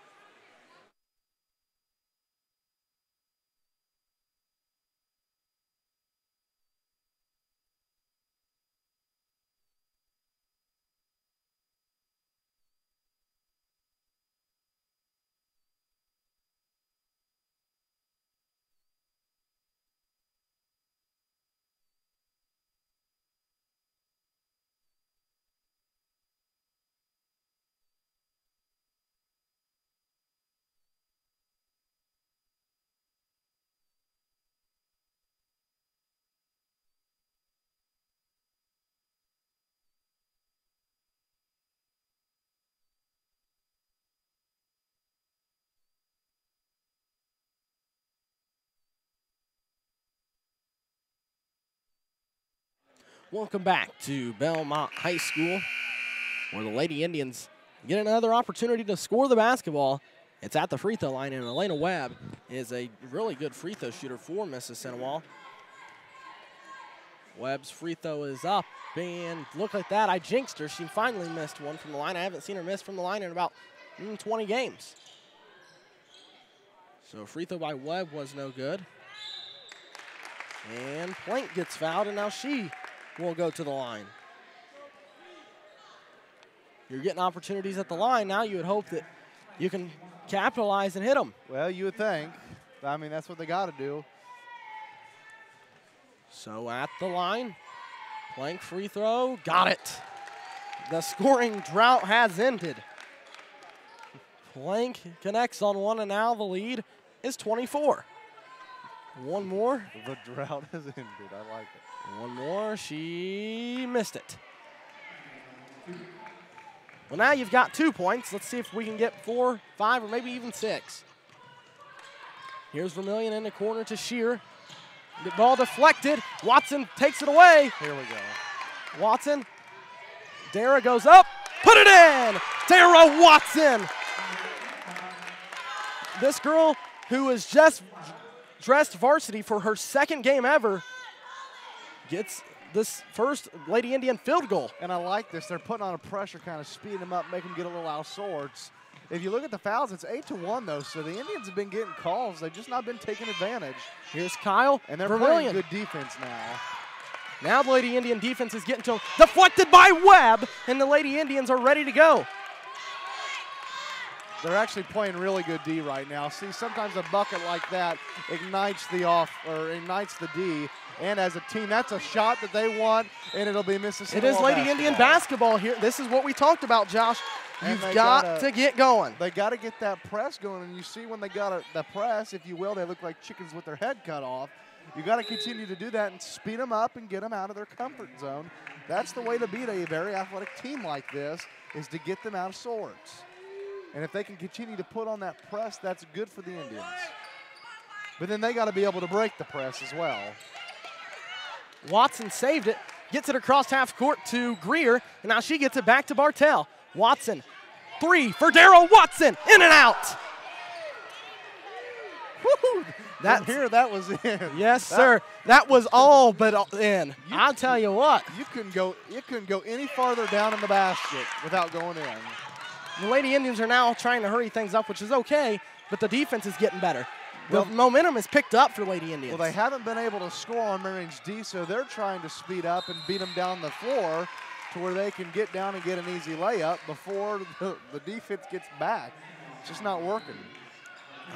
Welcome back to Belmont High School, where the Lady Indians get another opportunity to score the basketball. It's at the free throw line, and Elena Webb is a really good free throw shooter for Mississinewa. Webb's free throw is up, and look at that. I jinxed her. She finally missed one from the line. I haven't seen her miss from the line in about 20 games. So free throw by Webb was no good. And Plank gets fouled, and now she will go to the line. You're getting opportunities at the line. Now you would hope that you can capitalize and hit them. Well, you would think. I mean, that's what they got to do. So at the line, Plank free throw, got it. The scoring drought has ended. Plank connects on one, and now the lead is 24. One more. The drought has ended. I like it. One more. She missed it. Well, now you've got 2 points. Let's see if we can get 4, 5, or maybe even 6. Here's Vermillion in the corner to Shear. The ball deflected. Watson takes it away. Here we go. Watson. Dara goes up. Put it in. Dara Watson. This girl who is just dressed varsity for her 2nd game ever gets this first Lady Indian field goal. And I like this. They're putting on a pressure, kind of speeding them up, making them get a little out of sorts. If you look at the fouls, it's 8-1, though, so the Indians have been getting calls. They've just not been taking advantage. Here's Kyle. And they're Vermillion. playing good defense now. Now the Lady Indian defense is getting to them. Deflected by Webb, and the Lady Indians are ready to go. They're actually playing really good D right now. See, sometimes a bucket like that ignites the D. And as a team, that's a shot that they want, and it'll be Mississippi. It is Lady Indian basketball here. This is what we talked about, Josh. You've got to get going. They got to get that press going, and you see when they got the press, if you will, they look like chickens with their head cut off. You got to continue to do that and speed them up and get them out of their comfort zone. That's the way to beat a very athletic team like this, is to get them out of sorts. And if they can continue to put on that press, that's good for the Indians. But then they got to be able to break the press as well. Watson saved it, gets it across half court to Greer, and now she gets it back to Bartell. Watson, 3 for Darrell Watson, in and out. Woo! That was in. Yes, sir. That was all but in. I'll tell you what. You couldn't go any farther down in the basket without going in. The Lady Indians are now trying to hurry things up, which is okay, but the defense is getting better. The momentum is picked up for Lady Indians. Well, they haven't been able to score on Marion's D, so they're trying to speed up and beat them down the floor to where they can get down and get an easy layup before the defense gets back. It's just not working.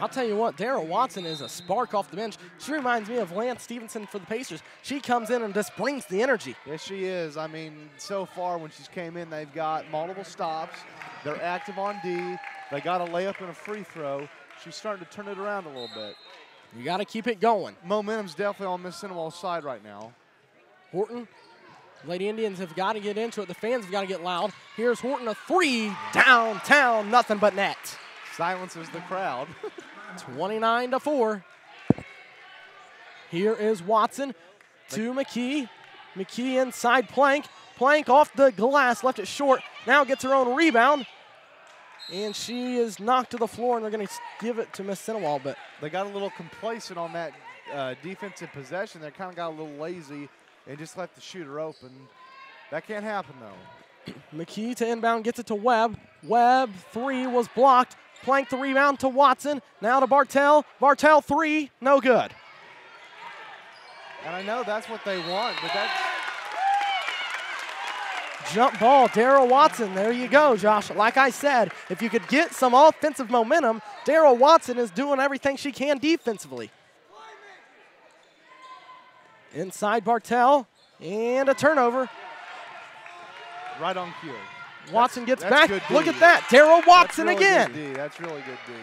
I'll tell you what, Darrell Watson is a spark off the bench. She reminds me of Lance Stevenson for the Pacers. She comes in and just brings the energy. Yes, she is. I mean, so far when she's came in, they've got multiple stops. They're active on D. They got a layup and a free throw. She's starting to turn it around a little bit. You got to keep it going. Momentum's definitely on Mississinewa's side right now. Horton, Lady Indians have got to get into it. The fans have got to get loud. Here's Horton, a 3, downtown, nothing but net. Silences the crowd. 29-4. Here is Watson to McKee. McKee inside Plank. Plank off the glass, left it short. Now gets her own rebound. And she is knocked to the floor, and they're going to give it to Mississinewa. But they got a little complacent on that defensive possession. They kind of got a little lazy and just left the shooter open. That can't happen, though. McKee to inbound, gets it to Webb. Webb, 3 was blocked. Plank the rebound to Watson. Now to Bartell. Bartell, 3, no good. And I know that's what they want, but that's... Jump ball, Darrell Watson. There you go, Josh. Like I said, if you could get some offensive momentum, Darrell Watson is doing everything she can defensively. Inside Bartell, and a turnover. Right on cue. Watson gets that's back. Look at that. Darrell Watson really again. Good D. That's really good D.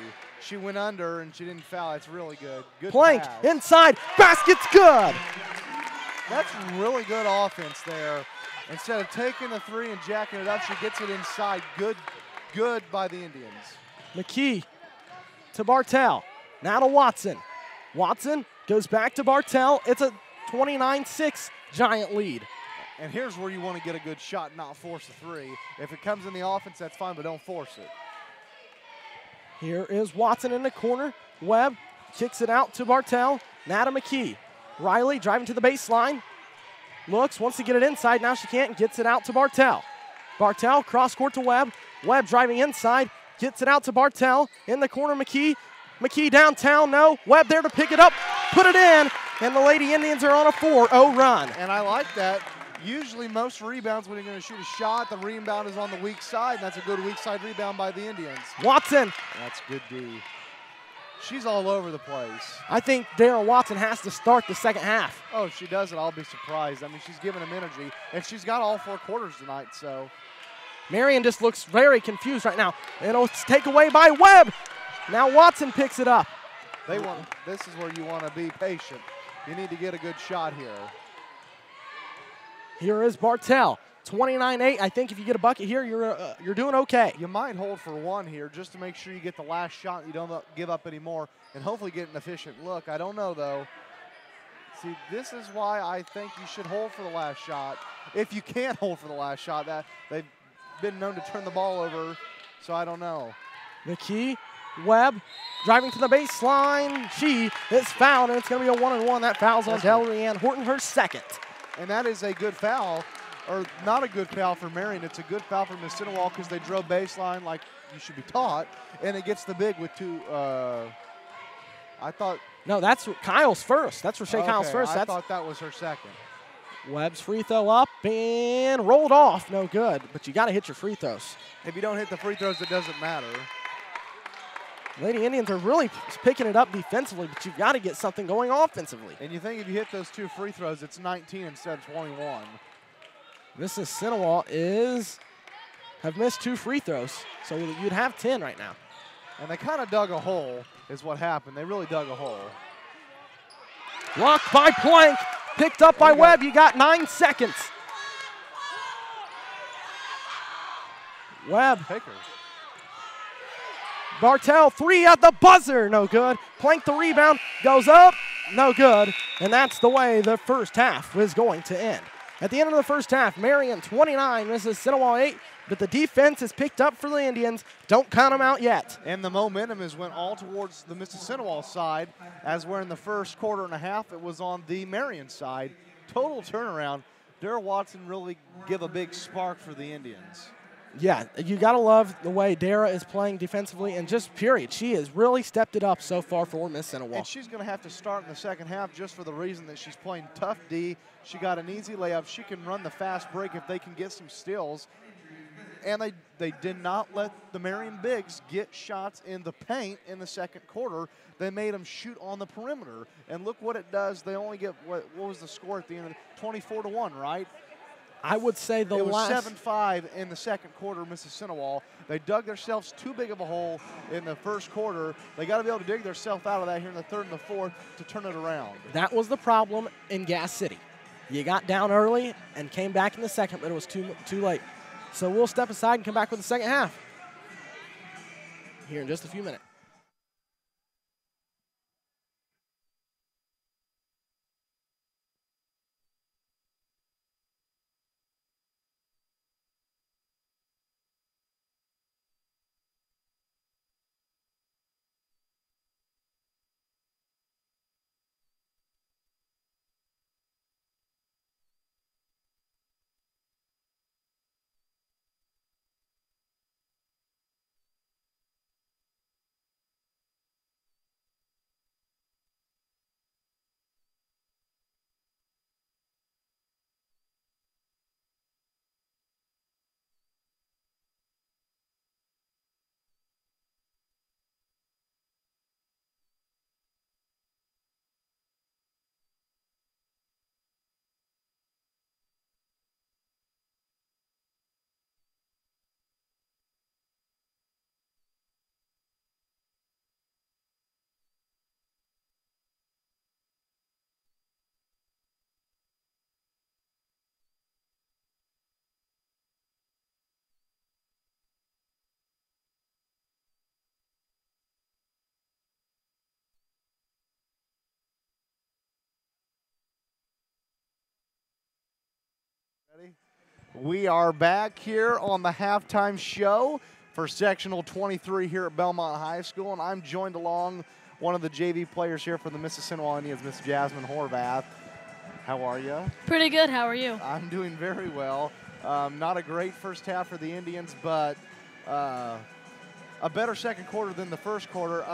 She went under and she didn't foul. That's really good. Good Plank pass. inside. Basket's good. That's really good offense there. Instead of taking the 3 and jacking it up, she gets it inside. Good by the Indians. McKee to Bartell. Now to Watson. Watson goes back to Bartell. It's a 29-6 Giant lead. And here's where you want to get a good shot, not force a 3. If it comes in the offense, that's fine, but don't force it. Here is Watson in the corner. Webb kicks it out to Bartell. Now to McKee. Riley driving to the baseline. Looks, wants to get it inside. Now she can't. Gets it out to Bartell. Bartell cross court to Webb. Webb driving inside. Gets it out to Bartell. In the corner, McKee. McKee downtown, no. Webb there to pick it up. Put it in. and the Lady Indians are on a 4-0 run. And I like that. Usually most rebounds when you're going to shoot a shot, the rebound is on the weak side, and that's a good weak side rebound by the Indians. Watson. That's good D. She's all over the place. I think Darren Watson has to start the second half. Oh, if she doesn't, I'll be surprised. I mean, she's giving him energy, and she's got all 4 quarters tonight, so. Marion just looks very confused right now. It'll take away by Webb. Now Watson picks it up. This is where you want to be patient. You need to get a good shot here. Here is Bartell, 29-8. I think if you get a bucket here, you're doing okay. You might hold for 1 here just to make sure you get the last shot. You don't give up any more, and hopefully get an efficient look. I don't know, though. See, this is why I think you should hold for the last shot. If you can't hold for the last shot, that they've been known to turn the ball over, so I don't know. McKee, Webb, driving to the baseline. She is fouled, and it's going to be a 1-on-1. That foul's on Delrianne Horton, her second. And that is a good foul, or not a good foul for Marion. It's a good foul for Mississinewa because they drove baseline like you should be taught, and it gets the big with 2. I thought. No, that's Kyle's first. That's Rashay Kyle's first. I thought that was her second. Webb's free throw up and rolled off. No good, but you got to hit your free throws. If you don't hit the free throws, it doesn't matter. Lady Indians are really picking it up defensively, but you've got to get something going offensively. And you think if you hit those 2 free throws, it's 19 instead of 21. Mississinewa have missed 2 free throws, so you'd have 10 right now. And they kind of dug a hole is what happened. They really dug a hole. Blocked by Plank, picked up by Webb. You got 9 seconds. Webb. Pickers. Bartell, 3 at the buzzer, no good. Plank the rebound, goes up, no good. And that's the way the first half is going to end. At the end of the first half, Marion 29, Mississinewa 8, but the defense is picked up for the Indians. Don't count them out yet. And the momentum has went all towards the Mississinewa side, as where in the first quarter and a half it was on the Marion side. Total turnaround. Dara Watson really give a big spark for the Indians. Yeah, you got to love the way Dara is playing defensively, and just period. She has really stepped it up so far for Mississinewa. And she's going to have to start in the second half just for the reason that she's playing tough D. She got an easy layup. She can run the fast break if they can get some steals. And they did not let the Marion Bigs get shots in the paint in the second quarter. They made them shoot on the perimeter. And look what it does. They only get, what was the score at the end of it? 24-1, right? I would say it was 7-5 in the second quarter, Mississinewa. They dug themselves too big of a hole in the first quarter. They got to be able to dig themselves out of that here in the third and the fourth to turn it around. That was the problem in Gas City. You got down early and came back in the second, but it was too late. So we'll step aside and come back with the second half here in just a few minutes. We are back here on the halftime show for Sectional 23 here at Belmont High School, and I'm joined along one of the JV players here for the Mississinewa Indians, Miss Jasmine Horvath. How are you? Pretty good. How are you? I'm doing very well. Not a great first half for the Indians, but a better second quarter than the first quarter.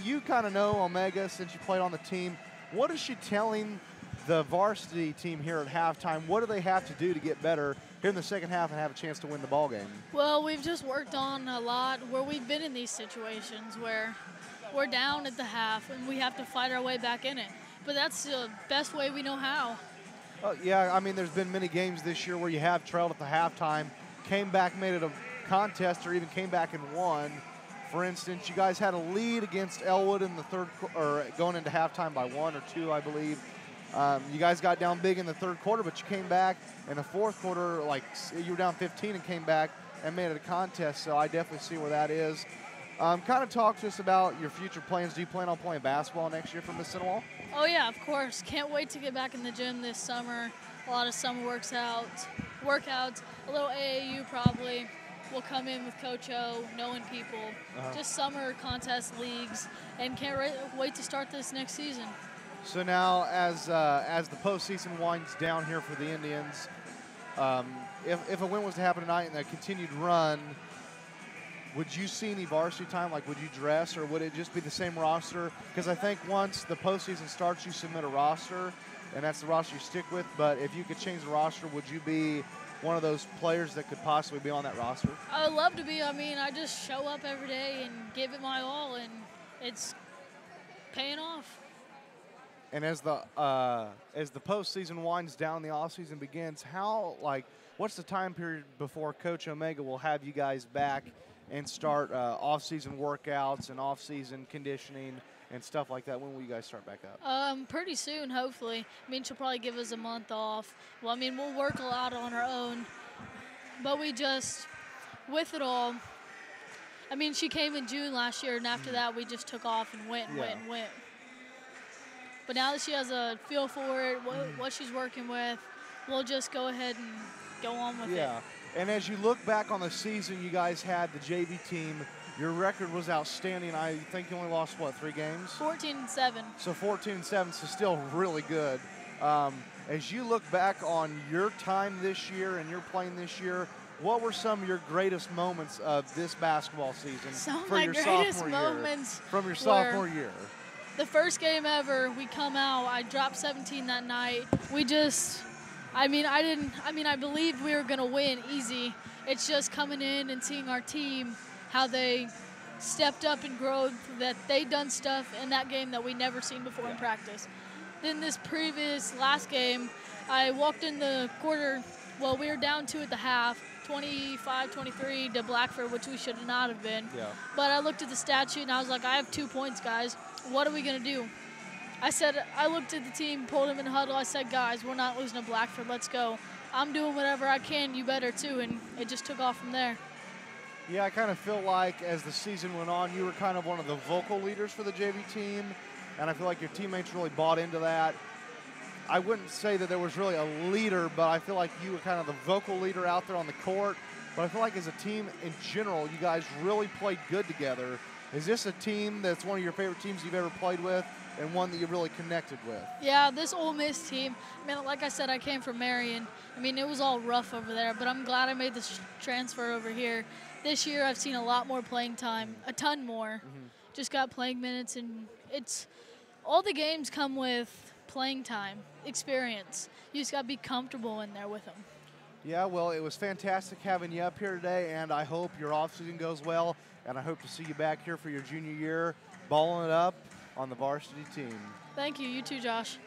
You kind of know Omega since you played on the team. What is she telling the varsity team here at halftime? What do they have to do to get better here in the second half and have a chance to win the ball game? Well, we've just worked on a lot where we've been in these situations where we're down at the half and we have to fight our way back in it. But that's the best way we know how. Yeah, I mean, there's been many games this year where you have trailed at the halftime, came back, made it a contest, or even came back and won. For instance, you guys had a lead against Elwood in the or going into halftime by 1 or 2, I believe. You guys got down big in the third quarter, but you came back in the fourth quarter, like you were down 15 and came back and made it a contest. So I definitely see where that is. Kind of talk to us about your future plans. Do you plan on playing basketball next year for Mississinewa? Oh yeah, of course. Can't wait to get back in the gym this summer. A lot of summer workouts, a little AAU probably. We'll come in with Coach O, knowing people, just summer contest leagues, and can't wait to start this next season. So now, as the postseason winds down here for the Indians, if a win was to happen tonight and a continued run, would you see any varsity time? Like, would you dress, or would it just be the same roster? Because I think once the postseason starts, you submit a roster, and that's the roster you stick with. But if you could change the roster, would you be one of those players that could possibly be on that roster? I would love to be. I mean, I just show up every day and give it my all, and it's paying off. And as the postseason winds down, the offseason begins, what's the time period before Coach Omega will have you guys back and start off-season workouts and off-season conditioning and stuff like that? When will you guys start back up? Pretty soon, hopefully. I mean, she'll probably give us a month off. Well, I mean, we'll work a lot on our own, but we just, with it all, I mean, she came in June last year, and after that, we just took off and went. But now that she has a feel for it, what she's working with, we'll just go ahead and go on with it. Yeah, and as you look back on the season you guys had, the JV team, your record was outstanding. I think you only lost, 3 games? 14-7. So 14-7, so still really good. As you look back on your time this year and your playing this year, what were some of your greatest moments of this basketball season From your sophomore year? The first game ever, we come out, I dropped 17 that night. I believed we were going to win easy. It's just coming in and seeing our team, how they stepped up and growth, that they done stuff in that game that we never seen before in practice. Then this last game, I walked in the quarter, we were down 2 at the half, 25-23 to Blackford, which we should not have been. Yeah. But I looked at the stat sheet and I was like, I have 2 points, guys. What are we going to do? I looked at the team, pulled them in the huddle. I said, guys, we're not losing to Blackford. Let's go. I'm doing whatever I can. You better, too. And it just took off from there. Yeah, I kind of feel like as the season went on, you were kind of one of the vocal leaders for the JV team, and I feel like your teammates really bought into that. I wouldn't say that there was really a leader, but I feel like you were kind of the vocal leader out there on the court. But I feel like as a team in general, you guys really played good together. Is this a team that's one of your favorite teams you've ever played with and one that you really connected with? Yeah, this Ole Miss team, like I said, I came from Marion. It was all rough over there, but I'm glad I made this transfer over here. This year I've seen a lot more playing time, a ton more. Just got playing minutes, and all the games come with playing time, experience. You just got to be comfortable in there with them. Yeah, well, it was fantastic having you up here today, and I hope your offseason goes well, and I hope to see you back here for your junior year, balling it up on the varsity team. Thank you. You too, Josh.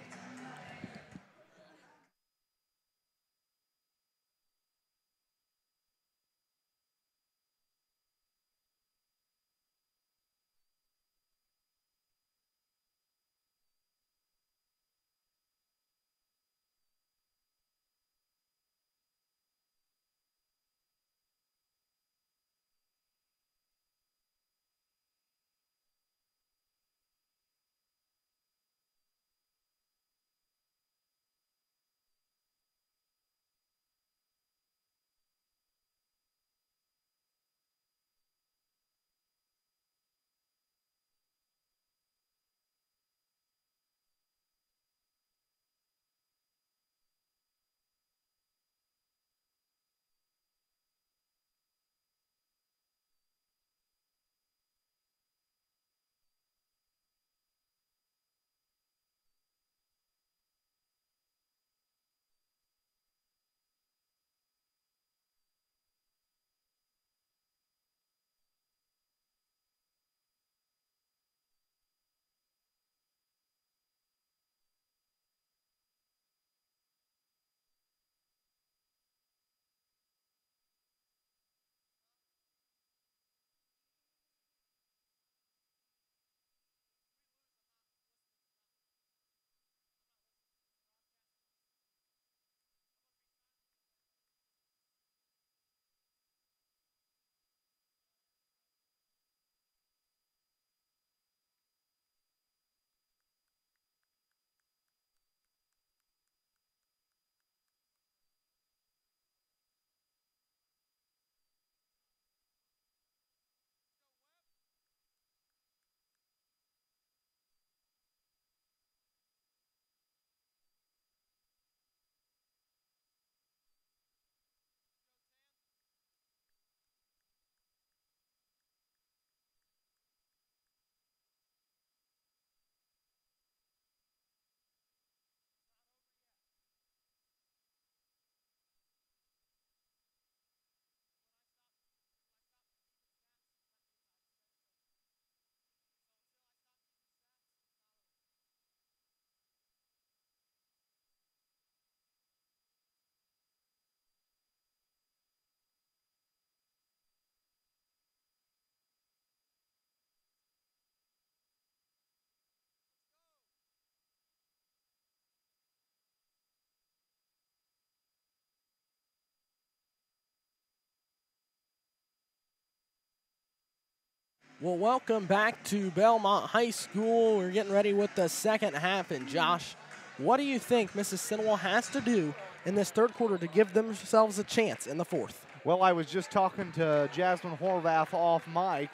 Well, welcome back to Belmont High School. We're getting ready with the second half. And Josh, what do you think Mississinewa has to do in this third quarter to give themselves a chance in the fourth? Well, I was just talking to Jasmine Horvath off mic,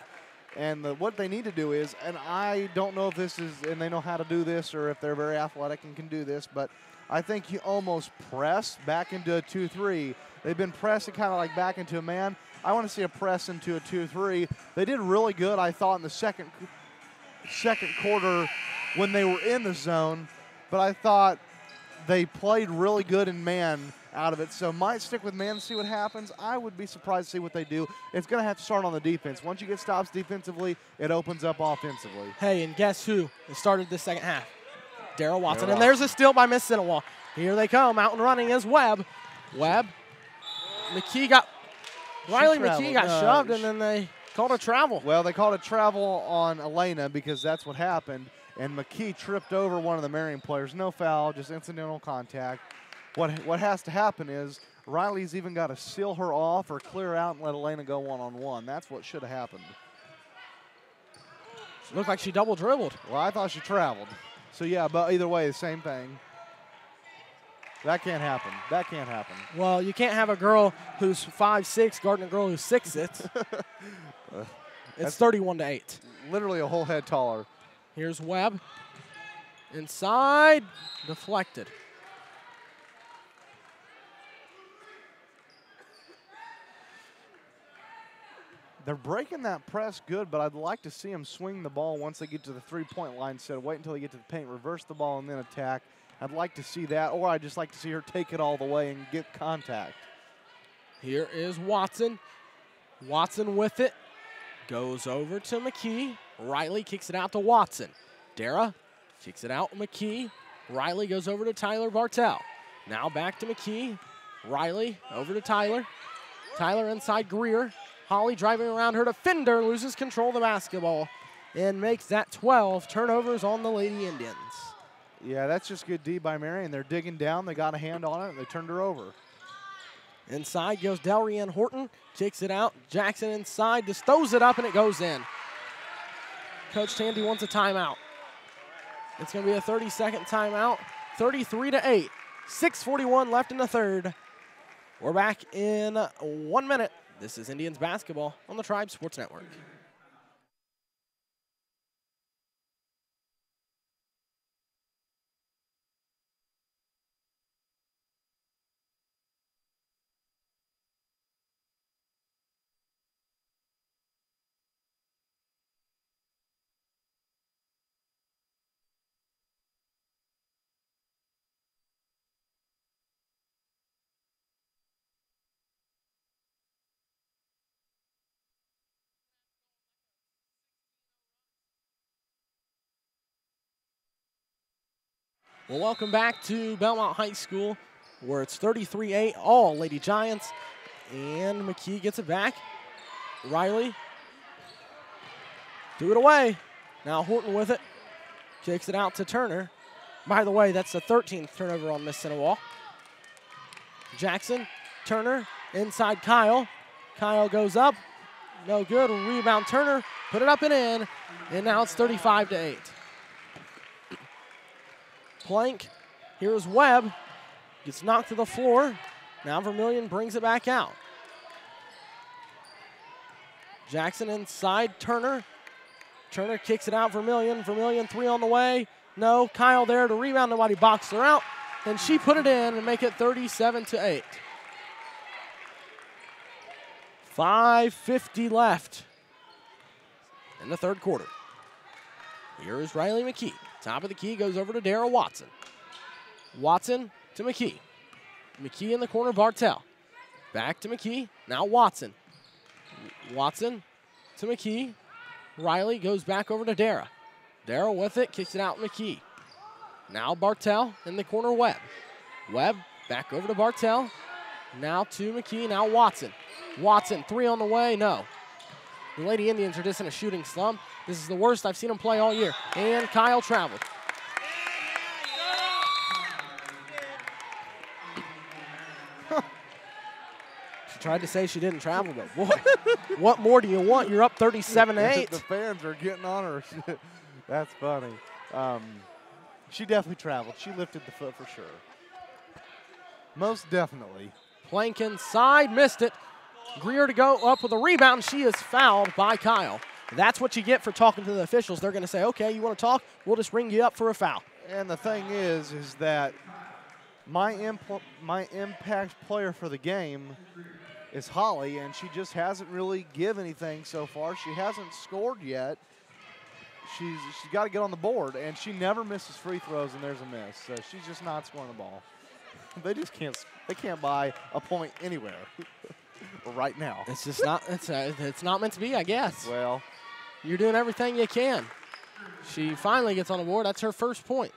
and what they need to do is, and I don't know if this is, and they know how to do this or if they're very athletic and can do this, but I think you almost press back into a 2-3. They've been pressing kind of like back into a man. I want to see a press into a 2-3. They did really good, I thought, in the second quarter when they were in the zone, but I thought they played really good in man out of it. So might stick with man and see what happens. I would be surprised to see what they do. It's going to have to start on the defense. Once you get stops defensively, it opens up offensively. Hey, and guess who started the second half? Daryl Watson. And there's a steal by Mississinewa. Here they come. Out and running is Webb. Riley McKee got shoved, and then they called a travel. Well, they called a travel on Elena because that's what happened. And McKee tripped over one of the Marion players. No foul, just incidental contact. What has to happen is Riley's even got to seal her off or clear out and let Elena go one-on-one. That's what should have happened. She looked like she double dribbled. Well, I thought she traveled. So, yeah, but either way, the same thing. That can't happen. That can't happen. Well, you can't have a girl who's 5'6" guarding a girl who's 6'6". It's 31-8. Literally a whole head taller. Here's Webb. Inside. Deflected. They're breaking that press good, but I'd like to see them swing the ball once they get to the three-point line instead of wait until they get to the paint, reverse the ball, and then attack. I'd like to see that, or I'd just like to see her take it all the way and get contact. Here is Watson. Watson with it. Goes over to McKee. Riley kicks it out to Watson. Dara kicks it out to McKee. Riley goes over to Tyler Bartell. Now back to McKee. Riley over to Tyler. Tyler inside Greer. Holly driving around her defender, loses control of the basketball and makes that 12 turnovers on the Lady Indians. Yeah, that's just good D by Marion. They're digging down. They got a hand on it, and they turned her over. Inside goes Delrianne Horton. Kicks it out. Jackson inside, just throws it up, and it goes in. Coach Tandy wants a timeout. It's going to be a 30-second timeout. 33-8. 6:41 left in the third. We're back in 1 minute. This is Indians basketball on the Tribe Sports Network. Well, welcome back to Belmont High School, where it's 33-8, all Lady Giants. And McKee gets it back. Riley. Threw it away. Now Horton with it. Kicks it out to Turner. By the way, that's the 13th turnover on Mississinewa. Jackson, Turner, inside Kyle. Kyle goes up. No good. Rebound Turner. Put it up and in. And now it's 35-8. Plank. Here's Webb. Gets knocked to the floor. Now Vermillion brings it back out. Jackson inside Turner. Turner kicks it out. Vermillion. Vermillion three on the way. No. Kyle there to rebound. Nobody boxed her out. And she put it in and make it 37-8. 5:50 left in the third quarter. Here is Riley McKee. Top of the key goes over to Dara Watson. Watson to McKee. McKee in the corner, Bartell. Back to McKee. Now Watson. Watson to McKee. Riley goes back over to Dara. Dara with it, kicks it out McKee. Now Bartell in the corner, Webb. Webb back over to Bartell. Now to McKee, now Watson. Watson, three on the way, no. The Lady Indians are just in a shooting slump. This is the worst I've seen them play all year. And Kyle traveled. She tried to say she didn't travel, but boy, what more do you want? You're up 37-8. The fans are getting on her. That's funny. She definitely traveled. She lifted the foot for sure. Most definitely. Plank inside, missed it. Greer to go up with a rebound. She is fouled by Kyle. That's what you get for talking to the officials. They're going to say, okay, you want to talk? We'll just ring you up for a foul. And the thing is that my impact player for the game is Holly, and she just hasn't really given anything so far. She hasn't scored yet. She's got to get on the board, and she never misses free throws, and there's a miss. So she's just not scoring the ball. They just can't. They can't buy a point anywhere right now. It's just not. It's not meant to be, I guess. Well, you're doing everything you can. She finally gets on the board. That's her first point.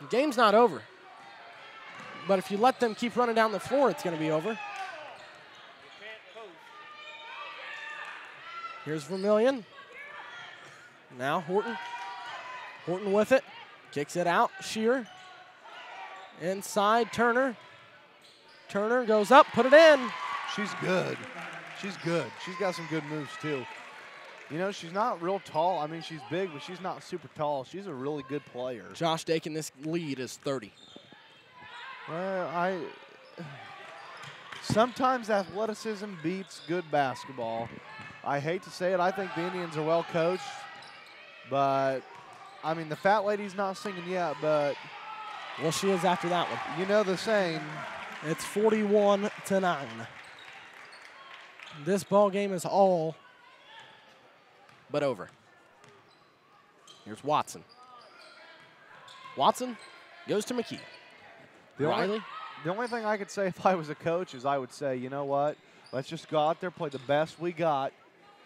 The game's not over. But if you let them keep running down the floor, it's going to be over. Here's Vermillion. Now Horton. Horton with it. Kicks it out. Shear. Inside, Turner. Turner goes up, put it in. She's good. She's good. She's got some good moves, too. You know, she's not real tall. I mean, she's big, but she's not super tall. She's a really good player. Josh Dakin, this lead is 30. Well, sometimes athleticism beats good basketball. I hate to say it. I think the Indians are well coached. But, I mean, the fat lady's not singing yet, but. Well, she is after that one. You know the saying. It's 41-9. This ball game is all but over. Here's Watson. Watson goes to McKee. Riley. The only thing I could say if I was a coach is I would say, you know what? Let's just go out there, play the best we got.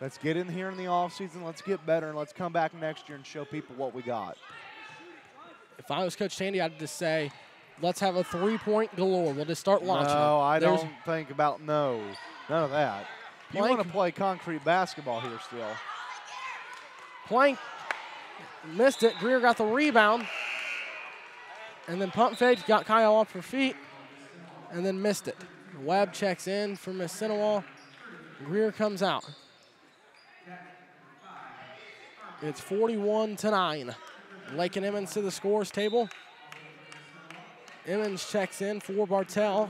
Let's get in here in the offseason. Let's get better, and let's come back next year and show people what we got. If I was Coach Tandy, I'd just say, let's have a three-point galore. We'll just start launching. No, I don't think about none of that. You want to play concrete basketball here still. Plank missed it. Greer got the rebound. And then pump fake, got Kyle off her feet, and then missed it. Webb checks in for Mississinewa. Greer comes out. It's 41-9. Lake and Emmons to the scores table. Emmons checks in for Bartell.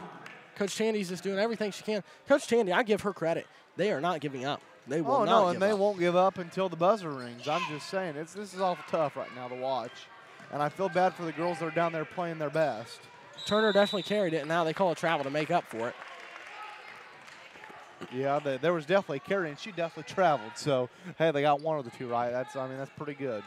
Coach Tandy's just doing everything she can. Coach Tandy, I give her credit. They are not giving up. They will not give up. And they won't give up until the buzzer rings. I'm just saying, this is awful tough right now to watch. And I feel bad for the girls that are down there playing their best. Turner definitely carried it, and now they call a travel to make up for it. Yeah, there was definitely a carry, and she definitely traveled. So, hey, they got one of the two right. That's pretty good.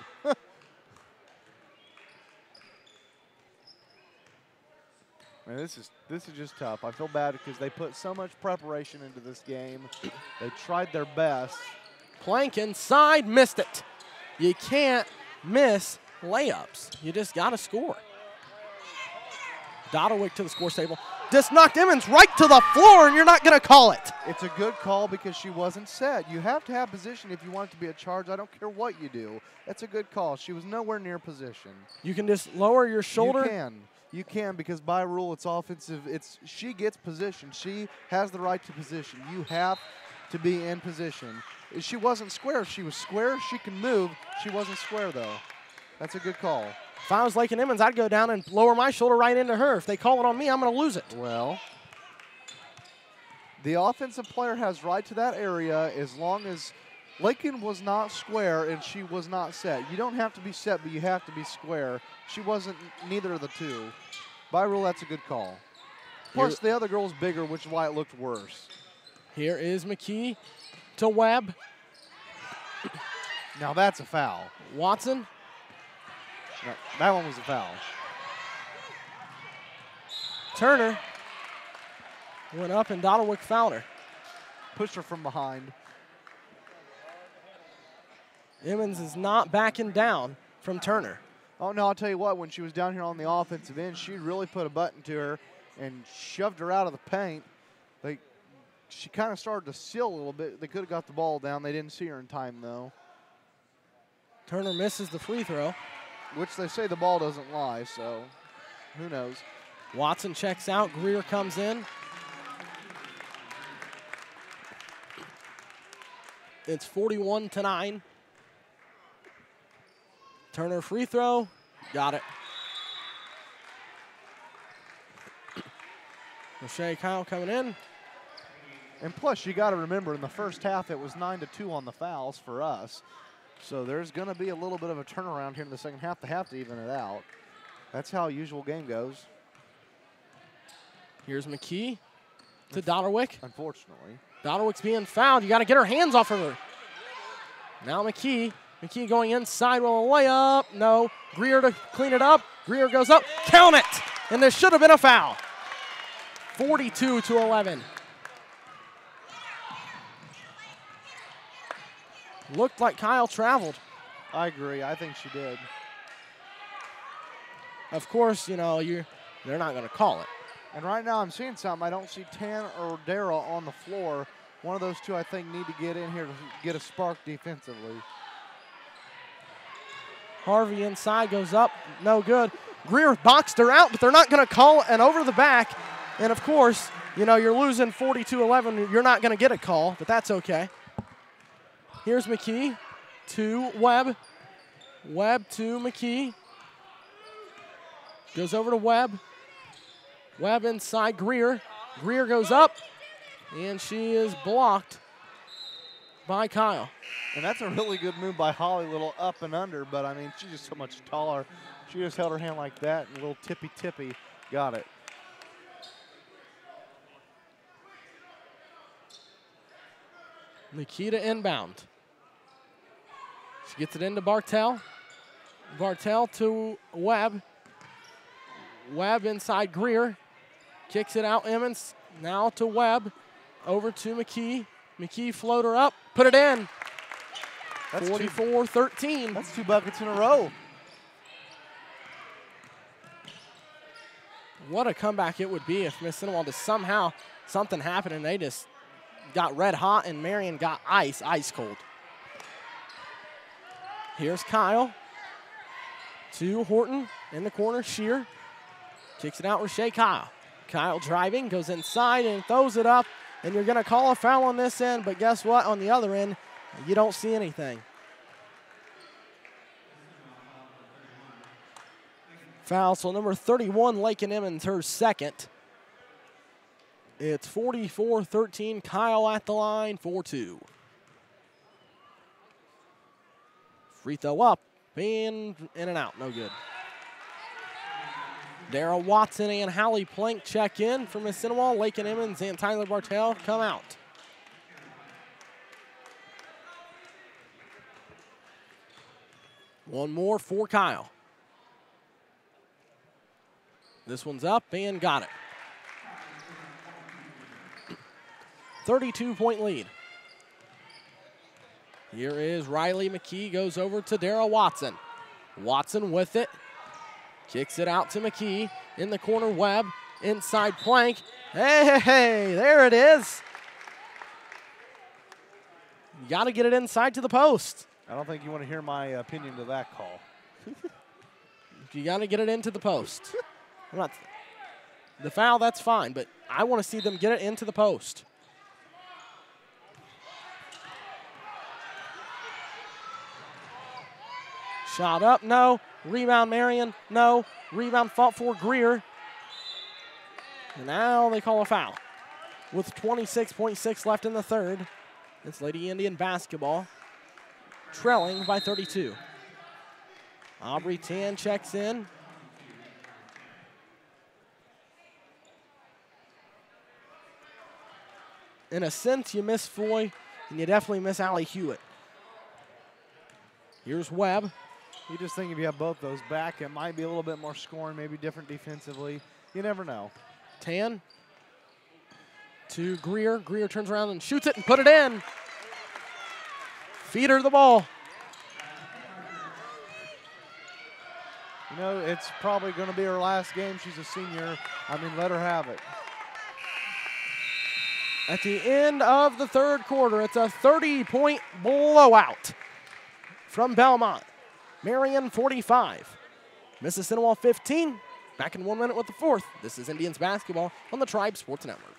Man, this is just tough. I feel bad because they put so much preparation into this game. They tried their best. Plank inside, missed it. You can't miss layups. You just got to score. Dodowick to the score table. Just knocked Emmons right to the floor, and you're not going to call it. It's a good call because she wasn't set. You have to have position if you want it to be a charge. I don't care what you do. That's a good call. She was nowhere near position. You can just lower your shoulder. You can because by rule it's offensive. She gets position. She has the right to position. You have to be in position. She wasn't square. If she was square, she can move. She wasn't square, though. That's a good call. If I was Lake and Emmons, I'd go down and lower my shoulder right into her. If they call it on me, I'm going to lose it. Well, the offensive player has right to that area as long as Lakin was not square and she was not set. You don't have to be set, but you have to be square. She wasn't neither of the two. By rule, that's a good call. Plus, the other girl's bigger, which is why it looked worse. Here is McKee to Webb. Now that's a foul. Watson. No, that one was a foul. Turner went up and Dodowick fouled her. Pushed her from behind. Emmons is not backing down from Turner. Oh, no, I'll tell you what, when she was down here on the offensive end, she really put a button to her and shoved her out of the paint. She kind of started to seal a little bit. They could have got the ball down. They didn't see her in time, though. Turner misses the free throw. Which they say the ball doesn't lie, so who knows. Watson checks out. Greer comes in. It's 41-9. Turner free throw. Got it. O'Shea Kyle coming in. And plus, you got to remember, in the first half, it was 9-2 on the fouls for us. So there's going to be a little bit of a turnaround here in the second half. They have to even it out. That's how a usual game goes. Here's McKee to Dodderwick. Unfortunately. Dodderwick's being fouled. You got to get her hands off of her. Now McKee. McKee going inside with a layup. No. Greer to clean it up. Greer goes up. Count it. And there should have been a foul. 42-11. Looked like Kyle traveled. I agree. I think she did. Of course, you know, they're not going to call it. And right now I'm seeing something. I don't see Tan or Daryl on the floor. One of those two, I think, need to get in here to get a spark defensively. Harvey inside, goes up, no good. Greer boxed her out, but they're not going to call an over the back. And, of course, you know, you're losing 42-11. You're not going to get a call, but that's okay. Here's McKee to Webb. Webb to McKee. Goes over to Webb. Webb inside Greer. Greer goes up, and she is blocked by Kyle. And that's a really good move by Holly, little up and under, but, I mean, she's just so much taller. She just held her hand like that, and a little tippy-tippy. Got it. Nikita inbound. She gets it into Bartell. Bartell to Webb. Webb inside Greer. Kicks it out Emmons. Now to Webb. Over to McKee. McKee floater up. Put it in. 44-13. That's 2 buckets in a row. What a comeback it would be if Mississinewa just somehow something happened and they just got red hot and Marion got ice cold. Here's Kyle to Horton in the corner. Shear kicks it out. Rashay Kyle. Kyle driving, goes inside and throws it up. And you're going to call a foul on this end, but guess what? On the other end, you don't see anything. Foul, so number 31, Lakin Emmons, her second. It's 44-13. Kyle at the line, 4-2. Free throw up, and in and out, no good. Daryl Watson and Hallie Plank check in for Mississinewa. Lakin Emmons and Tyler Bartell come out. One more for Kyle. This one's up and got it. 32-point lead. Here is Riley McKee, goes over to Daryl Watson. Watson with it. Kicks it out to McKee. In the corner, Webb. Inside Plank. Hey, there it is. You got to get it inside to the post. I don't think you want to hear my opinion to that call. You got to get it into the post. The foul, that's fine, but I want to see them get it into the post. Shot up, no. Rebound Marion, no. Rebound fought for Greer. And now they call a foul. With 26.6 left in the third, it's Lady Indian basketball, trailing by 32. Aubrey Tan checks in. In a sense, you miss Foy, and you definitely miss Allie Hewitt. Here's Webb. You just think if you have both those back, it might be a little bit more scoring, maybe different defensively. You never know. Tan to Greer. Greer turns around and shoots it and put it in. Feed her the ball. You know, it's probably going to be her last game. She's a senior. I mean, let her have it. At the end of the third quarter, it's a 30-point blowout from Belmont. Marion 45. Mississinewa 15. Back in 1 minute with the fourth. This is Indians basketball on the Tribe Sports Network.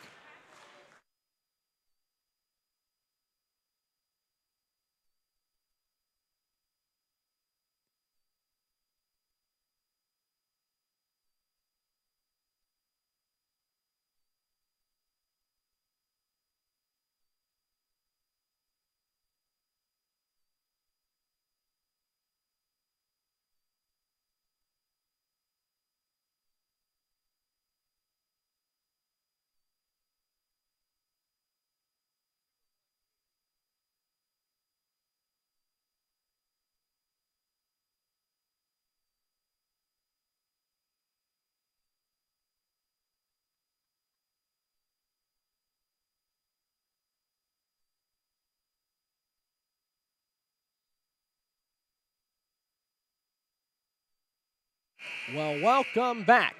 Well, welcome back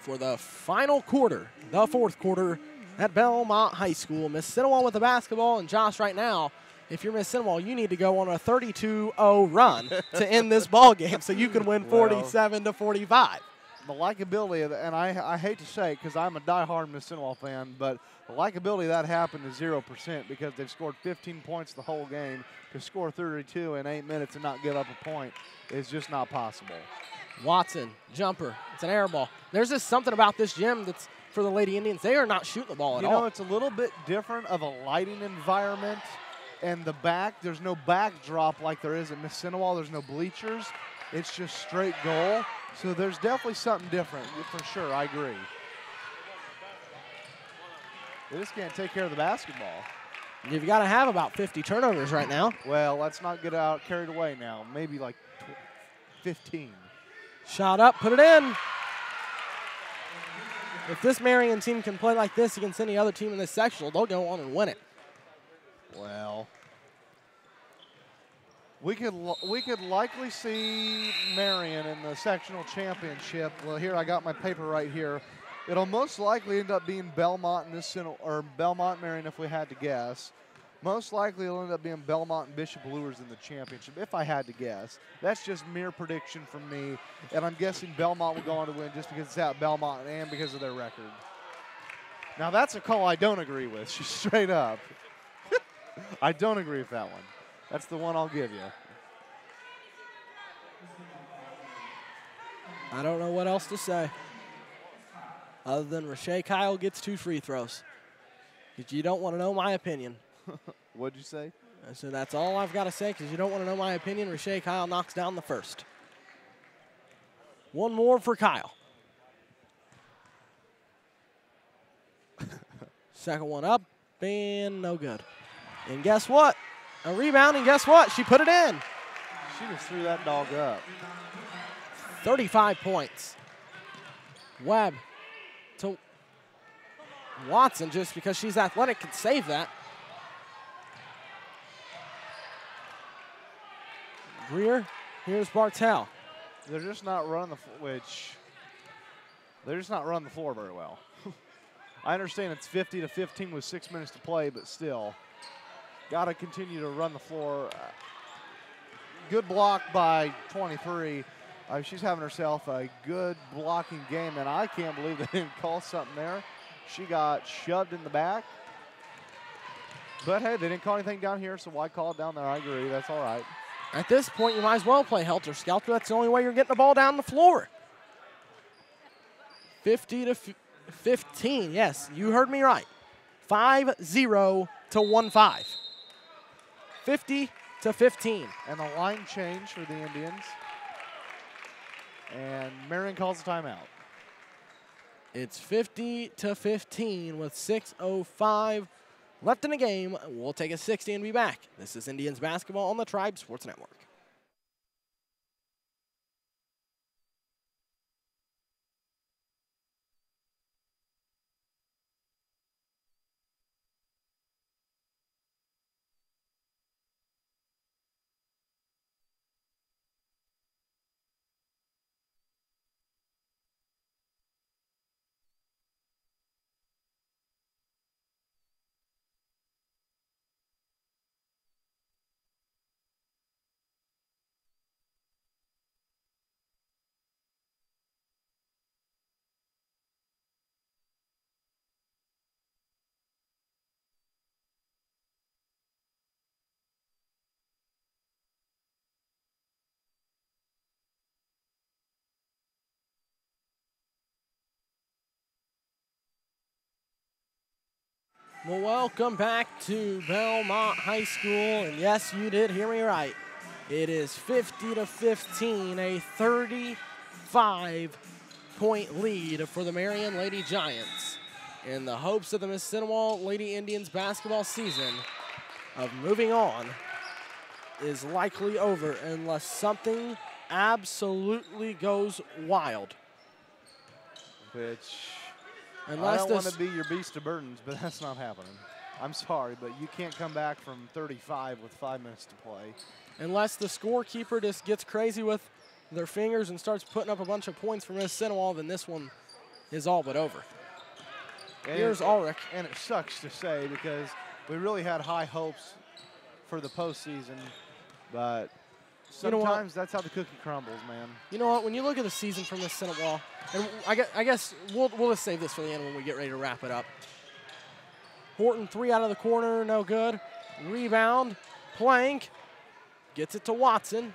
for the final quarter, the fourth quarter at Belmont High School. Mississinewa with the basketball, and Josh, right now, if you're Mississinewa, you need to go on a 32-0 run to end this ball game so you can win 47-45. The likability of and I hate to say it because I'm a diehard Mississinewa fan, but the likability of that happened is 0% because they've scored 15 points the whole game. To score 32 in 8 minutes and not give up a point is just not possible. Watson, jumper. It's an air ball. There's just something about this gym that's for the Lady Indians. They are not shooting the ball at all. You know, it's a little bit different of a lighting environment. And the back, there's no backdrop like there is at Mississinewa. There's no bleachers. It's just straight goal. So there's definitely something different, for sure. I agree. They just can't take care of the basketball. You've got to have about 50 turnovers right now. Well, let's not get carried away now. Maybe like 15. Shot up, put it in. If this Marion team can play like this against any other team in this sectional, they'll go on and win it. Well, we could likely see Marion in the sectional championship. Well, here I got my paper right here. It'll most likely end up being Belmont and Belmont Marion if we had to guess. Most likely it'll end up being Belmont and Bishop Lures in the championship, if I had to guess. That's just mere prediction from me, and I'm guessing Belmont will go on to win just because it's at Belmont and because of their record. Now that's a call I don't agree with, straight up. I don't agree with that one. That's the one I'll give you. I don't know what else to say. Other than Rashay Kyle gets 2 free throws. Because you don't want to know my opinion. What'd you say? I said that's all I've got to say because you don't want to know my opinion. Rashay Kyle knocks down the first. One more for Kyle. Second one up, and no good. And guess what? A rebound, and guess what? She put it in. She just threw that dog up. 35 points. Webb to Watson, just because she's athletic, can save that. Greer, here's Bartel. They're just not running they're just not running the floor very well. I understand it's 50-15 with 6 minutes to play, but still, got to continue to run the floor. Good block by 23. She's having herself a good blocking game, and I can't believe they didn't call something there. She got shoved in the back. But, hey, they didn't call anything down here, so why call it down there? I agree. That's all right. At this point, you might as well play helter-skelter. That's the only way you're getting the ball down the floor. 50-15. Yes, you heard me right. 5-0 to 1-5. 50-15. And the line change for the Indians. And Marion calls a timeout. It's 50-15 with 6:05 left in the game. We'll take a 60 and be back. This is Indians basketball on the Tribe Sports Network. Well, welcome back to Belmont High School, and yes, you did hear me right. It is 50-15, a 35-point lead for the Marion Lady Giants, in the hopes of the Mississinewa Lady Indians basketball season of moving on is likely over unless something absolutely goes wild. I don't want to be your beast of burdens, but that's not happening. I'm sorry, but you can't come back from 35 with 5 minutes to play. Unless the scorekeeper just gets crazy with their fingers and starts putting up a bunch of points for Mississinewa, then this one is all but over. Here's Ulrich. And it sucks to say because we really had high hopes for the postseason, but sometimes that's how the cookie crumbles, man. You know what? When you look at the season from Mississinewa, and I guess we'll just save this for the end when we get ready to wrap it up. Horton, 3 out of the corner, no good. Rebound, Plank, gets it to Watson,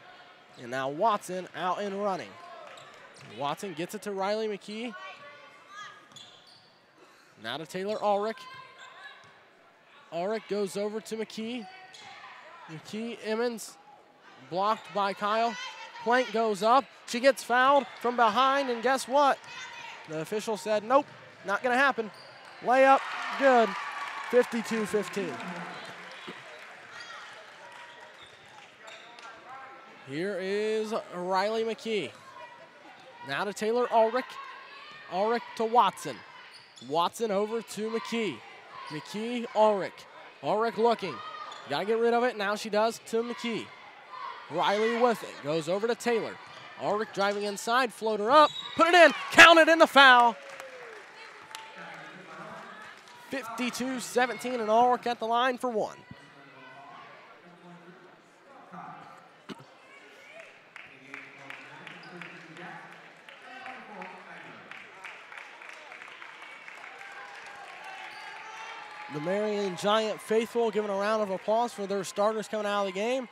and now Watson out and running. Watson gets it to Riley McKee. Now to Taylor Ulrich. Ulrich goes over to McKee. McKee, Emmons, blocked by Kyle. Plank goes up. She gets fouled from behind, and guess what? The official said, nope, not going to happen. Layup, good, 52-15. Here is Riley McKee. Now to Taylor Ulrich. Ulrich to Watson. Watson over to McKee. McKee, Ulrich. Ulrich looking. Got to get rid of it. Now she does to McKee. Riley with it. Goes over to Taylor. Ulrich driving inside. Floater up. Put it in. Counted in the foul. 52-17, and Ulrich at the line for one. The Marion Giant faithful giving a round of applause for their starters coming out of the game.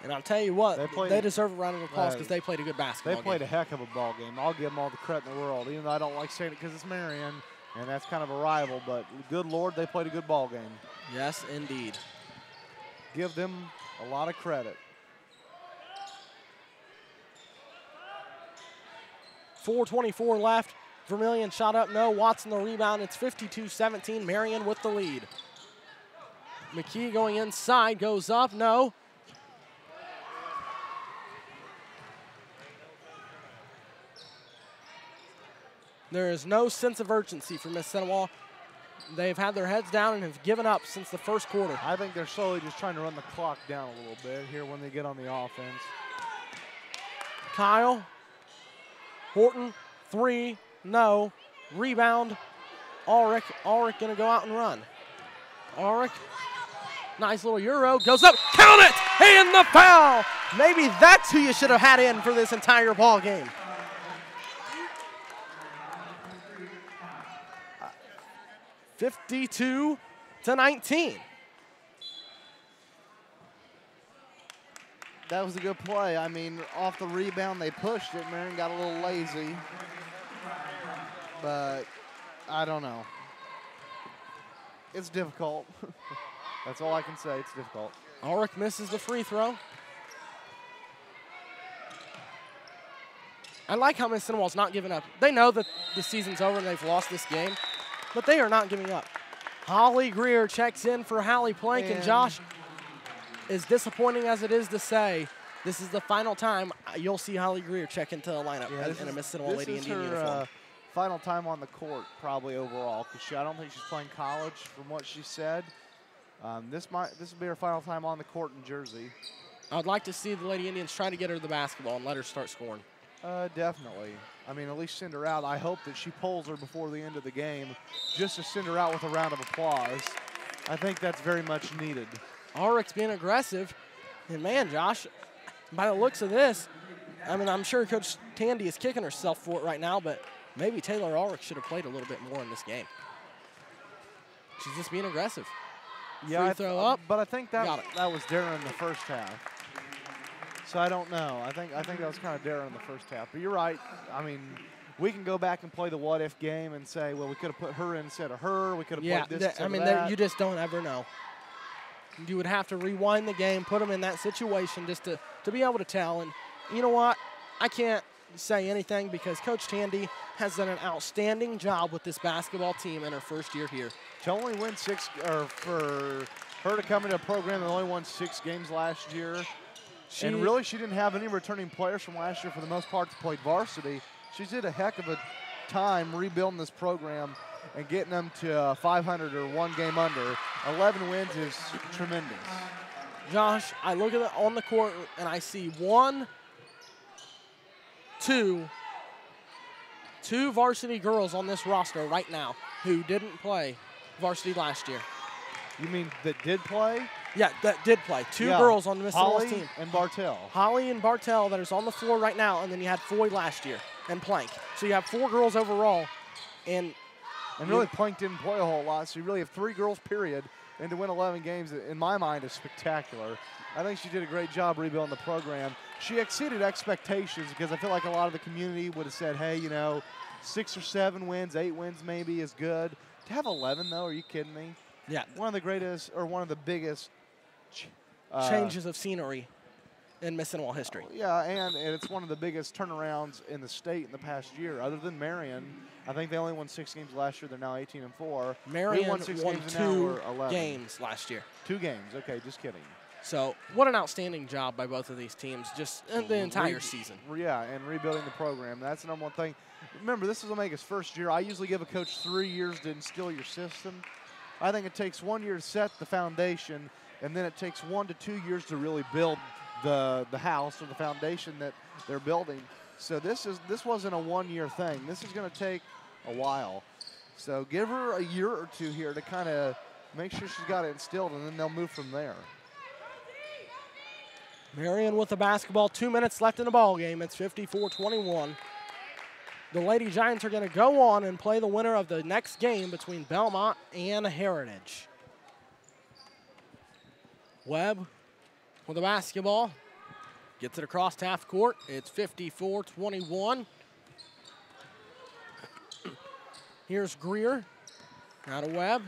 And I'll tell you what, they deserve a round of applause because they played a good basketball game. They played a heck of a ball game. I'll give them all the credit in the world, even though I don't like saying it because it's Marion, and that's kind of a rival. But good Lord, they played a good ball game. Yes, indeed. Give them a lot of credit. 4:24 left. Vermillion shot up, no. Watson the rebound. It's 52-17. Marion with the lead. McKee going inside, goes up, no. There is no sense of urgency for Mississinewa. They've had their heads down and have given up since the first quarter. I think they're slowly just trying to run the clock down a little bit here when they get on the offense. Kyle. Horton, 3, no. Rebound. Ulrich. Ulrich going to go out and run. Ulrich. Nice little Euro. Goes up. Count it! And the foul! Maybe that's who you should have had in for this entire ball game. (52-19). That was a good play. I mean, off the rebound, they pushed it. Marion got a little lazy. But I don't know. It's difficult. That's all I can say. It's difficult. Ulrich misses the free throw. I like how Mississinewa's not giving up. They know that the season's over and they've lost this game, but they are not giving up. Holly Greer checks in for Hallie Plank, and Josh, as disappointing as it is to say, this is the final time you'll see Holly Greer check into the lineup in a Mississinewa Lady Indian uniform. Final time on the court, probably overall, because I don't think she's playing college from what she said. This will be her final time on the court in Jersey. I'd like to see the Lady Indians try to get her the basketball and let her start scoring. Definitely. I mean, at least send her out. I hope that she pulls her before the end of the game just to send her out with a round of applause. I think that's very much needed. Ulrich's being aggressive. And, man, Josh, by the looks of this, I mean, I'm sure Coach Tandy is kicking herself for it right now, but maybe Taylor Ulrich should have played a little bit more in this game. She's just being aggressive. Yeah, free throw up. But I think that was during the first half. So I don't know. I think that was kind of during the first half. But you're right. I mean, we can go back and play the what-if game and say, well, we could have put her in instead of her. We could have played this instead of that. You just don't ever know. You would have to rewind the game, put them in that situation just to be able to tell. And you know what? I can't say anything because Coach Tandy has done an outstanding job with this basketball team in her first year here. To only win 6, or for her to come into a program that only won 6 games last year, and really she didn't have any returning players from last year for the most part that played varsity. She did a heck of a time rebuilding this program and getting them to 500 or 1 game under. 11 wins is tremendous. Josh, I look at it on the court and I see 1, two varsity girls on this roster right now who didn't play varsity last year. You mean that did play? Yeah, that did play. Two girls on the Mississinewa's Holly team. and Bartell. Holly and Bartell that is on the floor right now, and then you had Foy last year and Plank. So you have 4 girls overall. And really, Plank didn't play a whole lot, so you really have 3 girls, period. And to win 11 games, in my mind, is spectacular. I think she did a great job rebuilding the program. She exceeded expectations because I feel like a lot of the community would have said, hey, you know, 6 or 7 wins, 8 wins maybe is good. To have 11, though, are you kidding me? Yeah. One of the greatest, or one of the biggest changes of scenery in Mississinewa history. Yeah, and it's one of the biggest turnarounds in the state in the past year. Other than Marion, I think they only won 6 games last year. They're now 18-4. Marion won 6 won games 2 games last year. 2 games. Okay, just kidding. So what an outstanding job by both of these teams, just in the entire season. Yeah, and rebuilding the program. That's the number one thing. Remember, this is Omega's first year. I usually give a coach 3 years to instill your system. I think it takes 1 year to set the foundation, and then it takes 1 to 2 years to really build the house or the foundation that they're building. So this wasn't a 1 year thing. This is going to take a while. So give her a year or 2 here to kind of make sure she's got it instilled, and then they'll move from there. Marion with the basketball, 2 minutes left in the ball game. It's 54-21. The Lady Giants are going to go on and play the winner of the next game between Belmont and Heritage. Webb with the basketball. Gets it across half court. It's 54-21. Here's Greer. Now to Webb.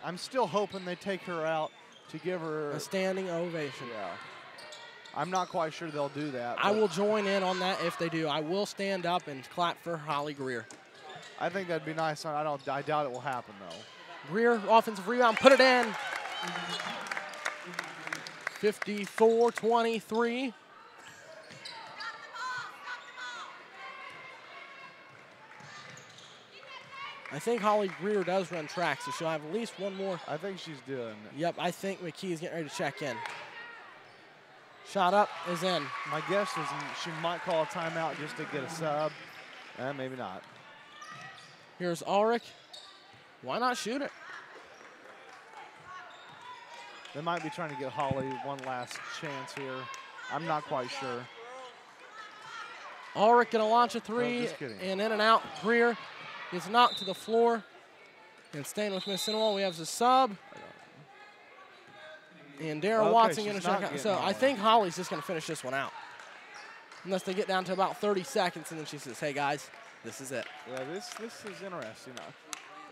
I'm still hoping they take her out to give her a standing ovation. Yeah. I'm not quite sure they'll do that. I will join in on that if they do. I will stand up and clap for Holly Greer. I think that'd be nice. I doubt it will happen, though. Greer, offensive rebound, put it in. 54-23. I think Holly Greer does run track, so she'll have at least one more. I think she's doing. Yep, I think McKee's getting ready to check in. Shot up is in. My guess is she might call a timeout just to get a sub. Maybe not. Here's Ulrich. Why not shoot it? They might be trying to get Holly one last chance here. I'm not quite sure. Ulrich gonna launch a 3 and in and out. Greer gets knocked to the floor. And staying with Mississinewa, we have the sub. And Darren Watson going to check out. So I think Holly's just going to finish this one out. Unless they get down to about 30 seconds, and then she says, hey, guys, this is it. Yeah, this is interesting.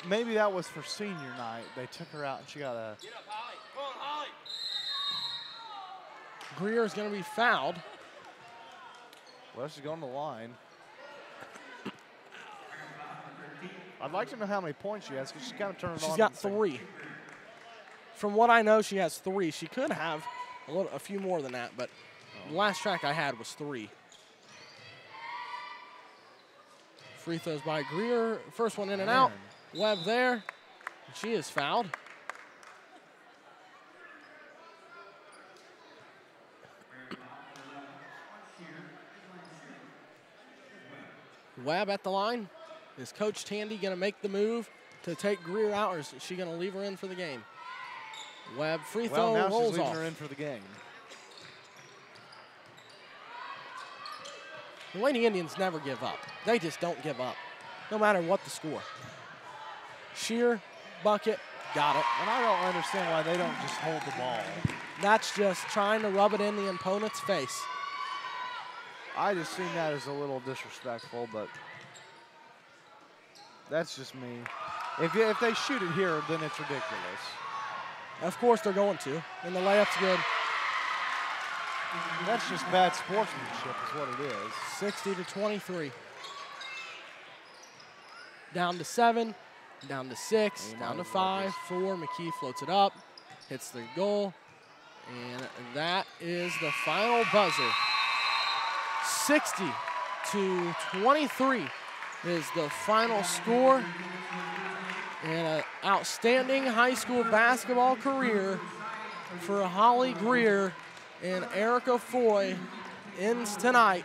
Maybe that was for senior night. They took her out, and she got a... Get up, Holly. Come on, Holly. Greer is going to be fouled. Well, she's going to the line. I'd like to know how many points she has, because she's kind of turned it on. She's got 3. From what I know, she has 3. She could have a few more than that, but the last track I had was 3. Free throws by Greer. First one in and out. Webb there. She is fouled. Webb at the line. Is Coach Tandy going to make the move to take Greer out, or is she going to leave her in for the game? Webb free throw now rolls she's leaving off. her in for the game. The Lady Indians never give up. They just don't give up, no matter what the score. Sheer, bucket, got it. And I don't understand why they don't just hold the ball. That's just trying to rub it in the opponent's face. I just seen that as a little disrespectful, but that's just me. If they shoot it here, then it's ridiculous. Of course they're going to, and the layup's good. That's just bad sportsmanship is what it is. 60-23. Down to 7, down to 6, down to 5, 4. McKee floats it up, hits the goal, and that is the final buzzer. 60-23 is the final score. And an outstanding high school basketball career for Holly Greer and Erica Foy ends tonight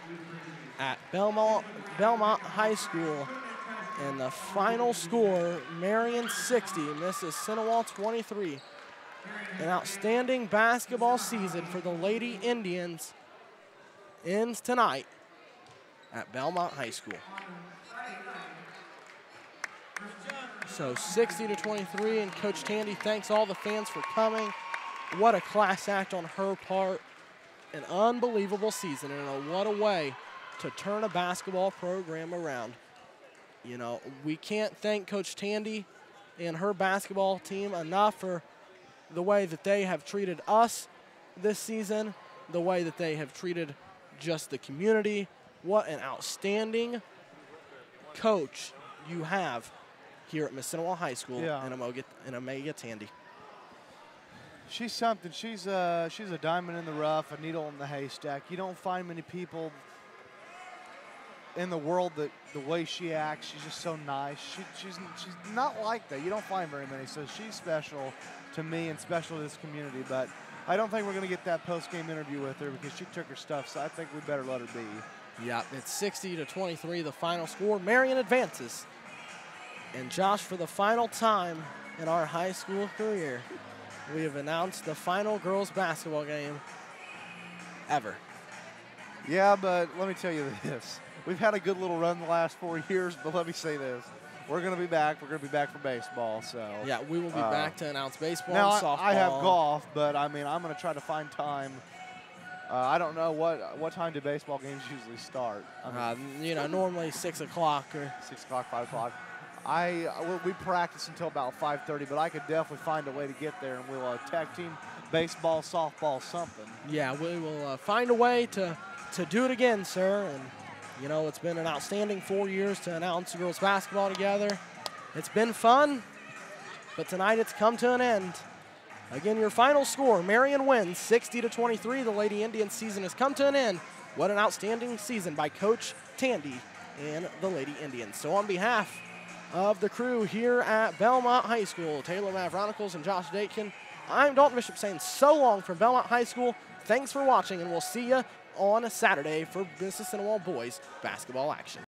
at Belmont High School. And the final score, Marion 60, Mississinewa 23. An outstanding basketball season for the Lady Indians ends tonight at Belmont High School. So 60-23, and Coach Tandy thanks all the fans for coming. What a class act on her part. An unbelievable season, and what a way to turn a basketball program around. You know, we can't thank Coach Tandy and her basketball team enough for the way that they have treated us this season, the way that they have treated just the community. What an outstanding coach you have here at Mississinewa High School, and Omega Tandy. She's something. She's a diamond in the rough, a needle in the haystack. You don't find many people in the world that the way she acts, she's just so nice. She's not like that. You don't find very many. So she's special to me and special to this community. But I don't think we're going to get that post-game interview with her because she took her stuff. So I think we better let her be. Yeah, it's 60-23, the final score. Marion advances. And Josh, for the final time in our high school career, we have announced the final girls basketball game ever. Yeah, but let me tell you this. We've had a good little run the last 4 years, but let me say this. We're going to be back. We're going to be back for baseball. So yeah, we will be back to announce baseball now and softball. I have golf, but, I mean, I'm going to try to find time. I don't know what time do baseball games usually start. I mean, you know, normally 6 o'clock or 6 o'clock, 5 o'clock. We practice until about 5:30, but I could definitely find a way to get there, and we'll tag team baseball, softball, something. Yeah, we will find a way to do it again, sir. And you know, it's been an outstanding 4 years to announce girls basketball together. It's been fun, but tonight it's come to an end. Again, your final score: Marion wins 60-23. The Lady Indians season has come to an end. What an outstanding season by Coach Tandy and the Lady Indians. So on behalf of the crew here at Belmont High School, Taylor Mavronicles and Josh Dakin, I'm Dalton Bishop saying so long from Belmont High School. Thanks for watching, and we'll see you on a Saturday for Mississinewa boys basketball action.